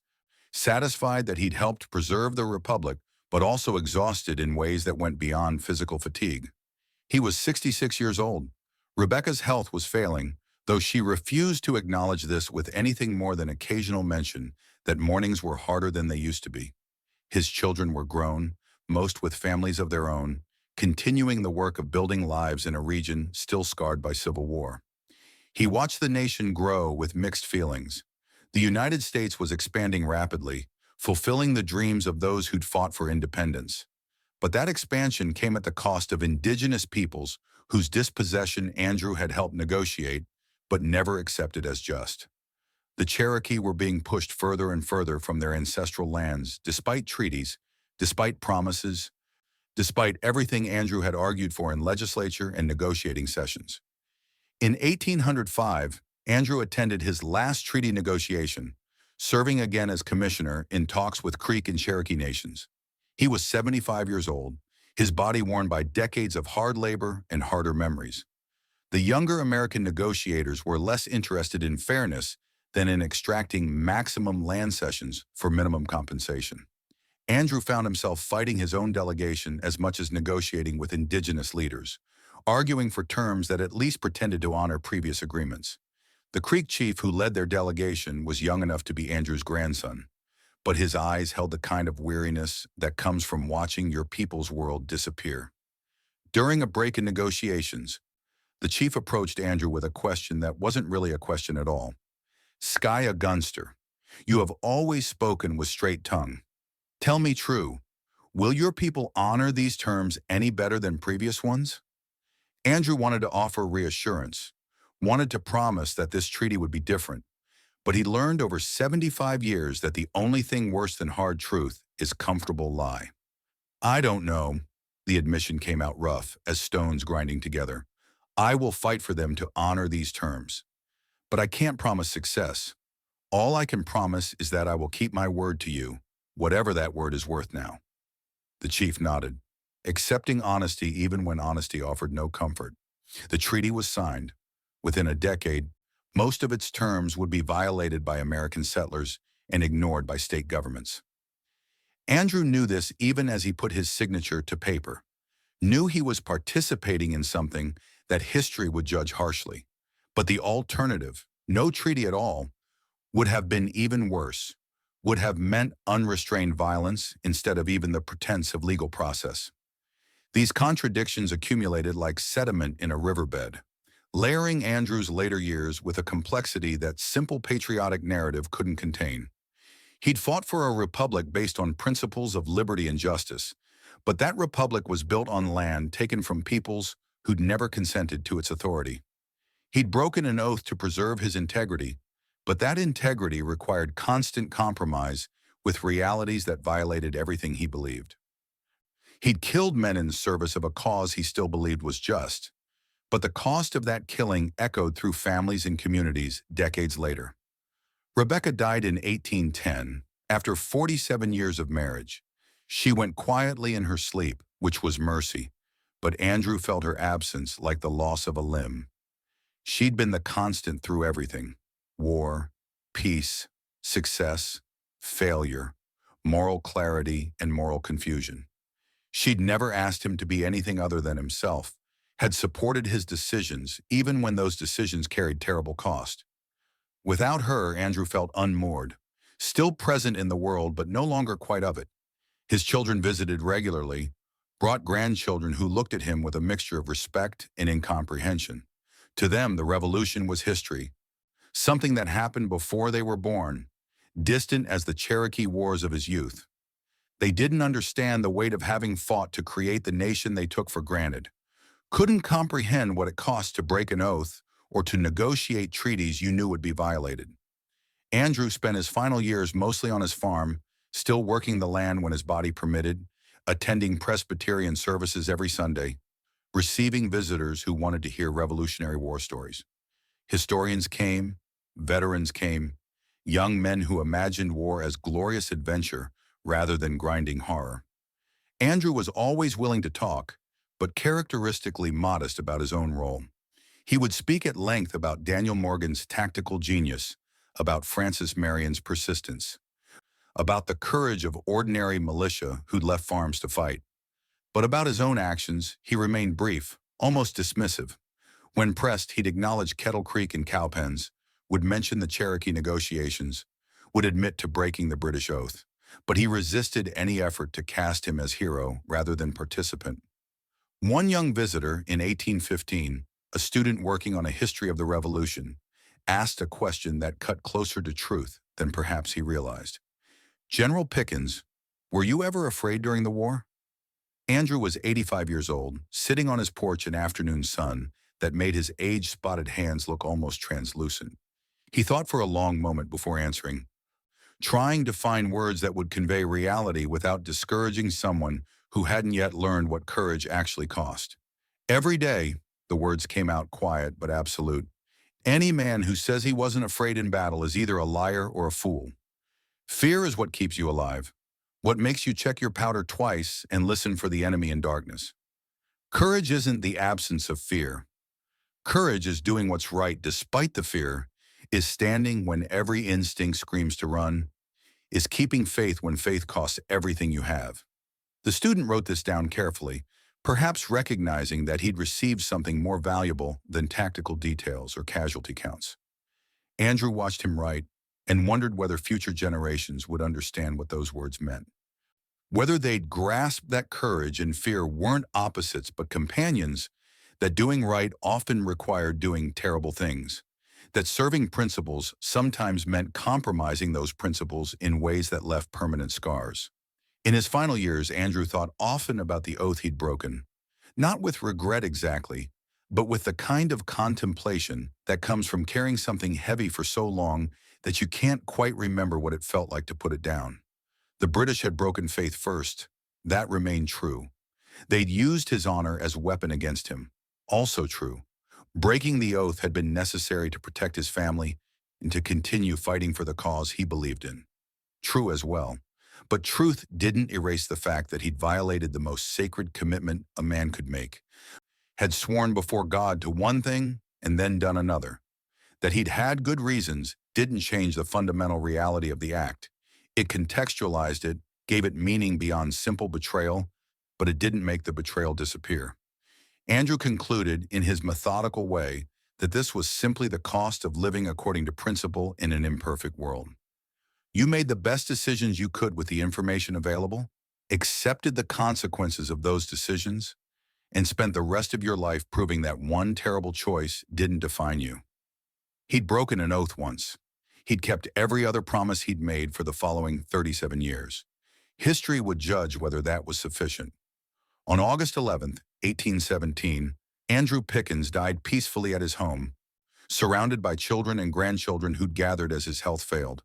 satisfied that he'd helped preserve the Republic, but also exhausted in ways that went beyond physical fatigue. He was 66 years old. Rebecca's health was failing, though she refused to acknowledge this with anything more than occasional mention that mornings were harder than they used to be. His children were grown, most with families of their own, continuing the work of building lives in a region still scarred by civil war. He watched the nation grow with mixed feelings. The United States was expanding rapidly, fulfilling the dreams of those who'd fought for independence. But that expansion came at the cost of indigenous peoples whose dispossession Andrew had helped negotiate, but never accepted as just. The Cherokee were being pushed further and further from their ancestral lands, despite treaties, despite promises, despite everything Andrew had argued for in legislature and negotiating sessions. In 1805, Andrew attended his last treaty negotiation, serving again as commissioner in talks with Creek and Cherokee nations. He was 75 years old, his body worn by decades of hard labor and harder memories. The younger American negotiators were less interested in fairness than in extracting maximum land cessions for minimum compensation. Andrew found himself fighting his own delegation as much as negotiating with indigenous leaders, arguing for terms that at least pretended to honor previous agreements. The Creek chief who led their delegation was young enough to be Andrew's grandson, but his eyes held the kind of weariness that comes from watching your people's world disappear. During a break in negotiations, the chief approached Andrew with a question that wasn't really a question at all. "Skyagunster, you have always spoken with straight tongue. Tell me true, will your people honor these terms any better than previous ones?" Andrew wanted to offer reassurance, wanted to promise that this treaty would be different, but he learned over 75 years that the only thing worse than hard truth is comfortable lie. "I don't know," the admission came out rough as stones grinding together. "I will fight for them to honor these terms. But I can't promise success. All I can promise is that I will keep my word to you, whatever that word is worth now." The chief nodded, accepting honesty even when honesty offered no comfort. The treaty was signed. Within a decade, most of its terms would be violated by American settlers and ignored by state governments. Andrew knew this even as he put his signature to paper, knew he was participating in something that history would judge harshly. But the alternative, no treaty at all, would have been even worse, would have meant unrestrained violence instead of even the pretense of legal process. These contradictions accumulated like sediment in a riverbed, layering Andrew's later years with a complexity that simple patriotic narrative couldn't contain. He'd fought for a republic based on principles of liberty and justice, but that republic was built on land taken from peoples who'd never consented to its authority. He'd broken an oath to preserve his integrity, but that integrity required constant compromise with realities that violated everything he believed. He'd killed men in service of a cause he still believed was just, but the cost of that killing echoed through families and communities decades later. Rebecca died in 1810, after 47 years of marriage. She went quietly in her sleep, which was mercy, but Andrew felt her absence like the loss of a limb. She'd been the constant through everything: war, peace, success, failure, moral clarity, and moral confusion. She'd never asked him to be anything other than himself, had supported his decisions even when those decisions carried terrible cost. Without her, Andrew felt unmoored, still present in the world but no longer quite of it. His children visited regularly, brought grandchildren who looked at him with a mixture of respect and incomprehension. To them, the revolution was history, something that happened before they were born, distant as the Cherokee wars of his youth. They didn't understand the weight of having fought to create the nation they took for granted, couldn't comprehend what it cost to break an oath or to negotiate treaties you knew would be violated. Andrew spent his final years mostly on his farm, still working the land when his body permitted, attending Presbyterian services every Sunday, receiving visitors who wanted to hear Revolutionary War stories. Historians came, veterans came, young men who imagined war as glorious adventure rather than grinding horror. Andrew was always willing to talk, but characteristically modest about his own role. He would speak at length about Daniel Morgan's tactical genius, about Francis Marion's persistence, about the courage of ordinary militia who'd left farms to fight. But about his own actions, he remained brief, almost dismissive. When pressed, he'd acknowledge Kettle Creek and Cowpens, would mention the Cherokee negotiations, would admit to breaking the British oath. But he resisted any effort to cast him as hero rather than participant. One young visitor in 1815, a student working on a history of the Revolution, asked a question that cut closer to truth than perhaps he realized. General Pickens, were you ever afraid during the war? Andrew was 85 years old, sitting on his porch in afternoon sun that made his age-spotted hands look almost translucent. He thought for a long moment before answering, trying to find words that would convey reality without discouraging someone who hadn't yet learned what courage actually cost. Every day, the words came out quiet but absolute. Any man who says he wasn't afraid in battle is either a liar or a fool. Fear is what keeps you alive, what makes you check your powder twice and listen for the enemy in darkness. Courage isn't the absence of fear. Courage is doing what's right despite the fear, is standing when every instinct screams to run, is keeping faith when faith costs everything you have. The student wrote this down carefully, perhaps recognizing that he'd received something more valuable than tactical details or casualty counts. Andrew watched him write and wondered whether future generations would understand what those words meant. Whether they'd grasp that courage and fear weren't opposites but companions, that doing right often required doing terrible things, that serving principles sometimes meant compromising those principles in ways that left permanent scars. In his final years, Andrew thought often about the oath he'd broken, not with regret exactly, but with the kind of contemplation that comes from carrying something heavy for so long that you can't quite remember what it felt like to put it down. The British had broken faith first. That remained true. They'd used his honor as a weapon against him. Also true. Breaking the oath had been necessary to protect his family and to continue fighting for the cause he believed in. True as well. But truth didn't erase the fact that he'd violated the most sacred commitment a man could make, had sworn before God to one thing and then done another. That he'd had good reasons didn't change the fundamental reality of the act. It contextualized it, gave it meaning beyond simple betrayal, but it didn't make the betrayal disappear. Andrew concluded in his methodical way that this was simply the cost of living according to principle in an imperfect world. You made the best decisions you could with the information available, accepted the consequences of those decisions, and spent the rest of your life proving that one terrible choice didn't define you. He'd broken an oath once. He'd kept every other promise he'd made for the following 37 years. History would judge whether that was sufficient. On August 11th, 1817, Andrew Pickens died peacefully at his home, surrounded by children and grandchildren who'd gathered as his health failed.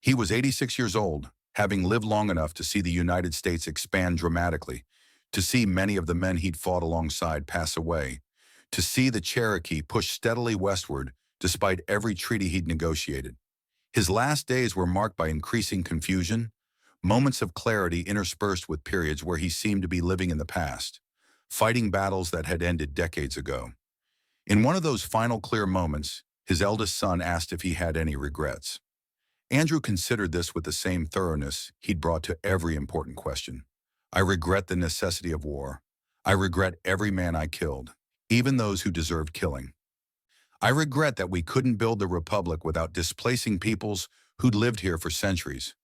He was 86 years old, having lived long enough to see the United States expand dramatically, to see many of the men he'd fought alongside pass away, to see the Cherokee push steadily westward despite every treaty he'd negotiated. His last days were marked by increasing confusion, moments of clarity interspersed with periods where he seemed to be living in the past, fighting battles that had ended decades ago. In one of those final clear moments, his eldest son asked if he had any regrets. Andrew considered this with the same thoroughness he'd brought to every important question. I regret the necessity of war. I regret every man I killed, even those who deserved killing. I regret that we couldn't build the republic without displacing peoples who'd lived here for centuries.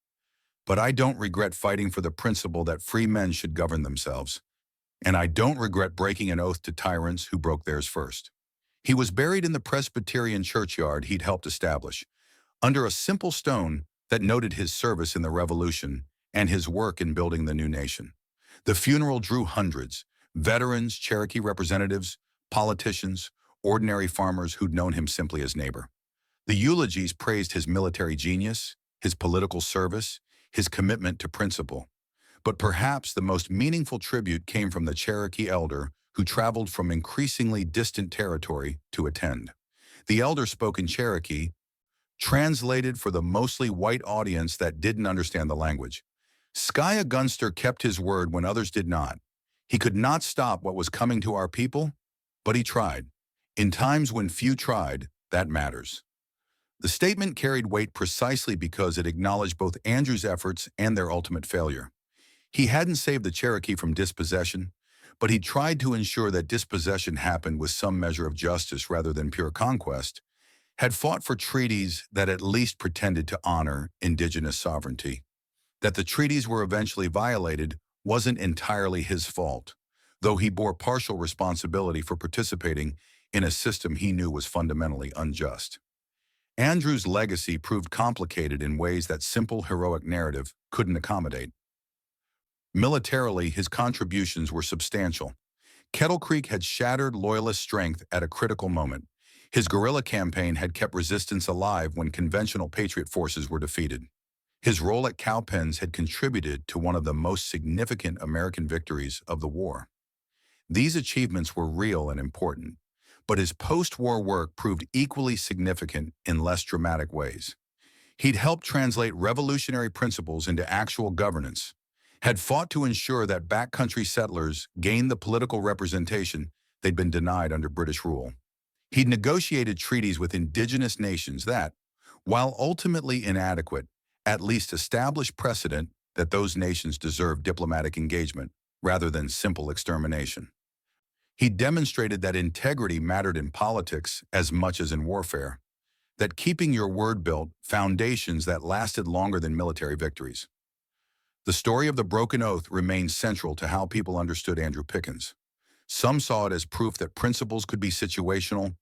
But I don't regret fighting for the principle that free men should govern themselves. And I don't regret breaking an oath to tyrants who broke theirs first. He was buried in the Presbyterian churchyard he'd helped establish, under a simple stone that noted his service in the Revolution and his work in building the new nation. The funeral drew hundreds, veterans, Cherokee representatives, politicians, ordinary farmers who'd known him simply as neighbor. The eulogies praised his military genius, his political service, his commitment to principle. But perhaps the most meaningful tribute came from the Cherokee elder who traveled from increasingly distant territory to attend. The elder spoke in Cherokee, translated for the mostly white audience that didn't understand the language. Skyagunster kept his word when others did not. He could not stop what was coming to our people, but he tried. In times when few tried, that matters. The statement carried weight precisely because it acknowledged both Andrew's efforts and their ultimate failure. He hadn't saved the Cherokee from dispossession, but he tried to ensure that dispossession happened with some measure of justice rather than pure conquest, had fought for treaties that at least pretended to honor indigenous sovereignty. That the treaties were eventually violated wasn't entirely his fault, though he bore partial responsibility for participating in a system he knew was fundamentally unjust. Andrew's legacy proved complicated in ways that simple heroic narrative couldn't accommodate. Militarily, his contributions were substantial. Kettle Creek had shattered Loyalist strength at a critical moment. His guerrilla campaign had kept resistance alive when conventional Patriot forces were defeated. His role at Cowpens had contributed to one of the most significant American victories of the war. These achievements were real and important, but his post-war work proved equally significant in less dramatic ways. He'd helped translate revolutionary principles into actual governance, had fought to ensure that backcountry settlers gained the political representation they'd been denied under British rule. He'd negotiated treaties with indigenous nations that, while ultimately inadequate, at least established precedent that those nations deserved diplomatic engagement rather than simple extermination. He demonstrated that integrity mattered in politics as much as in warfare, that keeping your word built foundations that lasted longer than military victories. The story of the broken oath remains central to how people understood Andrew Pickens. Some saw it as proof that principles could be situational,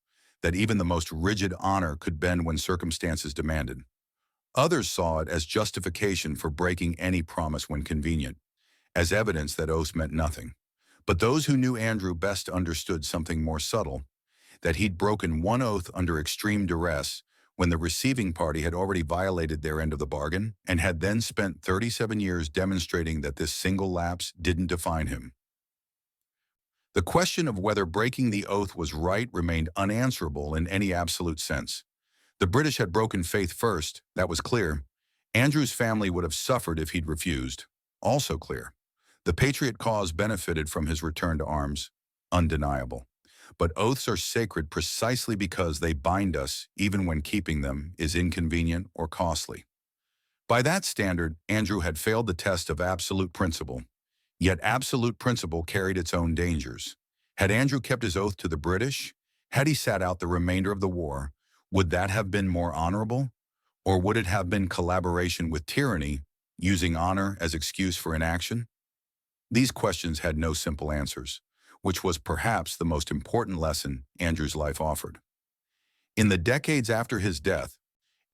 that even the most rigid honor could bend when circumstances demanded. Others saw it as justification for breaking any promise when convenient, as evidence that oaths meant nothing. But those who knew Andrew best understood something more subtle, that he'd broken one oath under extreme duress when the receiving party had already violated their end of the bargain and had then spent 37 years demonstrating that this single lapse didn't define him. The question of whether breaking the oath was right remained unanswerable in any absolute sense. The British had broken faith first, that was clear. Andrew's family would have suffered if he'd refused, also clear. The Patriot cause benefited from his return to arms, undeniable. But oaths are sacred precisely because they bind us even when keeping them is inconvenient or costly. By that standard, Andrew had failed the test of absolute principle. Yet absolute principle carried its own dangers. Had Andrew kept his oath to the British? Had he sat out the remainder of the war? Would that have been more honorable? Or would it have been collaboration with tyranny, using honor as excuse for inaction? These questions had no simple answers, which was perhaps the most important lesson Andrew's life offered. In the decades after his death,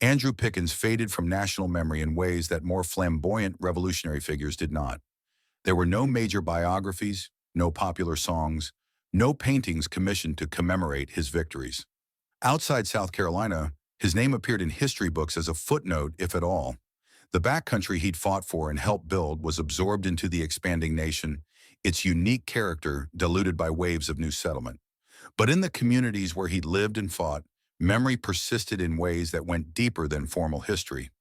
Andrew Pickens faded from national memory in ways that more flamboyant revolutionary figures did not. There were no major biographies, no popular songs, no paintings commissioned to commemorate his victories. Outside South Carolina, his name appeared in history books as a footnote, if at all. The backcountry he'd fought for and helped build was absorbed into the expanding nation, its unique character diluted by waves of new settlement. But in the communities where he'd lived and fought, memory persisted in ways that went deeper than formal history.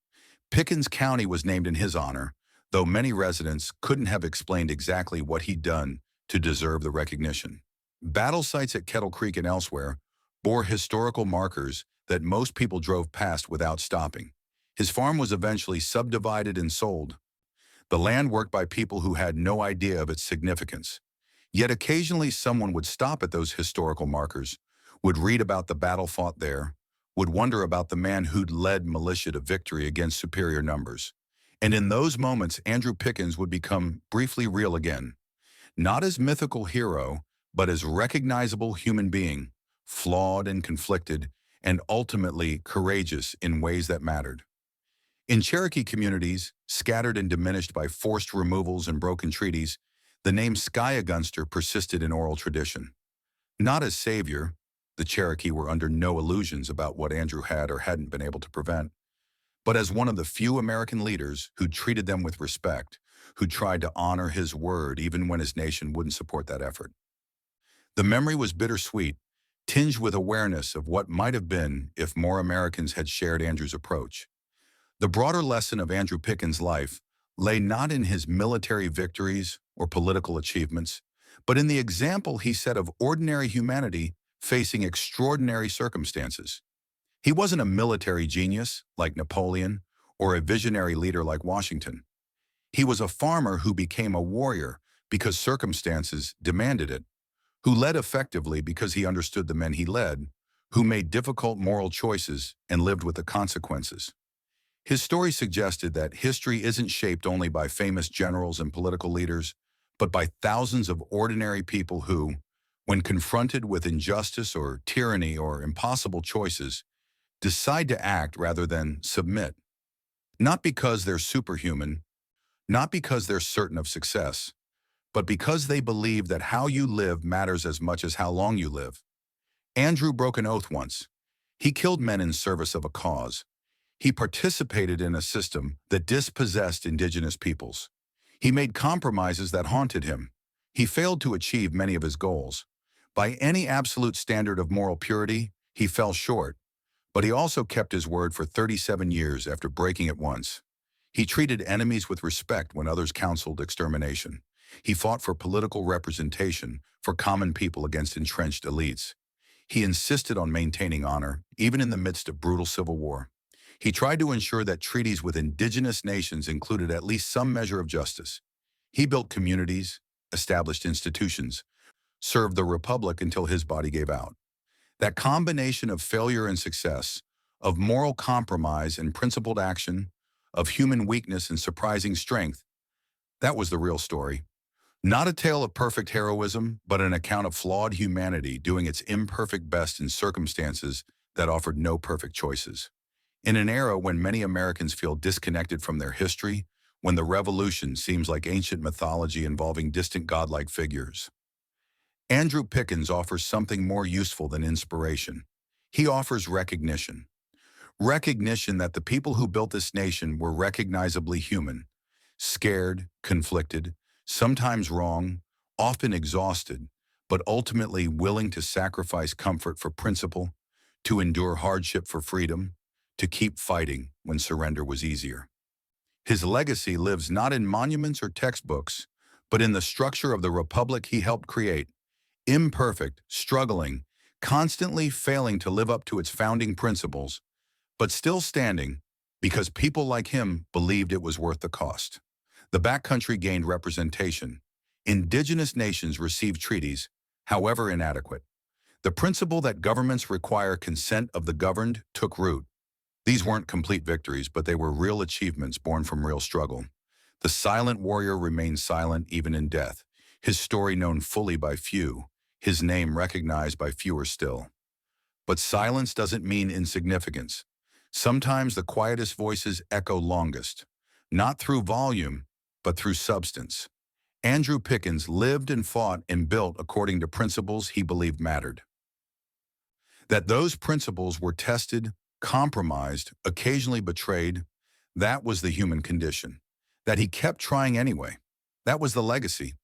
Pickens County was named in his honor, though many residents couldn't have explained exactly what he'd done to deserve the recognition. Battle sites at Kettle Creek and elsewhere bore historical markers that most people drove past without stopping. His farm was eventually subdivided and sold, the land worked by people who had no idea of its significance. Yet occasionally someone would stop at those historical markers, would read about the battle fought there, would wonder about the man who'd led militia to victory against superior numbers. And in those moments, Andrew Pickens would become briefly real again. Not as mythical hero, but as recognizable human being, flawed and conflicted, and ultimately courageous in ways that mattered. In Cherokee communities, scattered and diminished by forced removals and broken treaties, the name Skyagunster persisted in oral tradition. Not as savior, The Cherokee were under no illusions about what Andrew had or hadn't been able to prevent. But as one of the few American leaders who treated them with respect, who tried to honor his word even when his nation wouldn't support that effort. The memory was bittersweet, tinged with awareness of what might have been if more Americans had shared Andrew's approach. The broader lesson of Andrew Pickens' life lay not in his military victories or political achievements, but in the example he set of ordinary humanity facing extraordinary circumstances. He wasn't a military genius like Napoleon or a visionary leader like Washington. He was a farmer who became a warrior because circumstances demanded it, who led effectively because he understood the men he led, who made difficult moral choices and lived with the consequences. His story suggested that history isn't shaped only by famous generals and political leaders, but by thousands of ordinary people who, when confronted with injustice or tyranny or impossible choices, decide to act rather than submit. Not because they're superhuman, not because they're certain of success, but because they believe that how you live matters as much as how long you live. Andrew broke an oath once. He killed men in service of a cause. He participated in a system that dispossessed indigenous peoples. He made compromises that haunted him. He failed to achieve many of his goals. By any absolute standard of moral purity, he fell short. But he also kept his word for 37 years after breaking it once. He treated enemies with respect when others counseled extermination. He fought for political representation for common people against entrenched elites. He insisted on maintaining honor, even in the midst of brutal civil war. He tried to ensure that treaties with indigenous nations included at least some measure of justice. He built communities, established institutions, served the Republic until his body gave out. That combination of failure and success, of moral compromise and principled action, of human weakness and surprising strength, that was the real story. Not a tale of perfect heroism, but an account of flawed humanity doing its imperfect best in circumstances that offered no perfect choices. In an era when many Americans feel disconnected from their history, when the revolution seems like ancient mythology involving distant godlike figures, Andrew Pickens offers something more useful than inspiration. He offers recognition. Recognition that the people who built this nation were recognizably human, scared, conflicted, sometimes wrong, often exhausted, but ultimately willing to sacrifice comfort for principle, to endure hardship for freedom, to keep fighting when surrender was easier. His legacy lives not in monuments or textbooks, but in the structure of the republic he helped create, imperfect, struggling, constantly failing to live up to its founding principles, but still standing because people like him believed it was worth the cost. The backcountry gained representation. Indigenous nations received treaties, however inadequate. The principle that governments require consent of the governed took root. These weren't complete victories, but they were real achievements born from real struggle. The silent warrior remained silent even in death, his story known fully by few, his name recognized by fewer still. But silence doesn't mean insignificance. Sometimes the quietest voices echo longest, not through volume, but through substance. Andrew Pickens lived and fought and built according to principles he believed mattered. That those principles were tested, compromised, occasionally betrayed, that was the human condition. That he kept trying anyway, that was the legacy.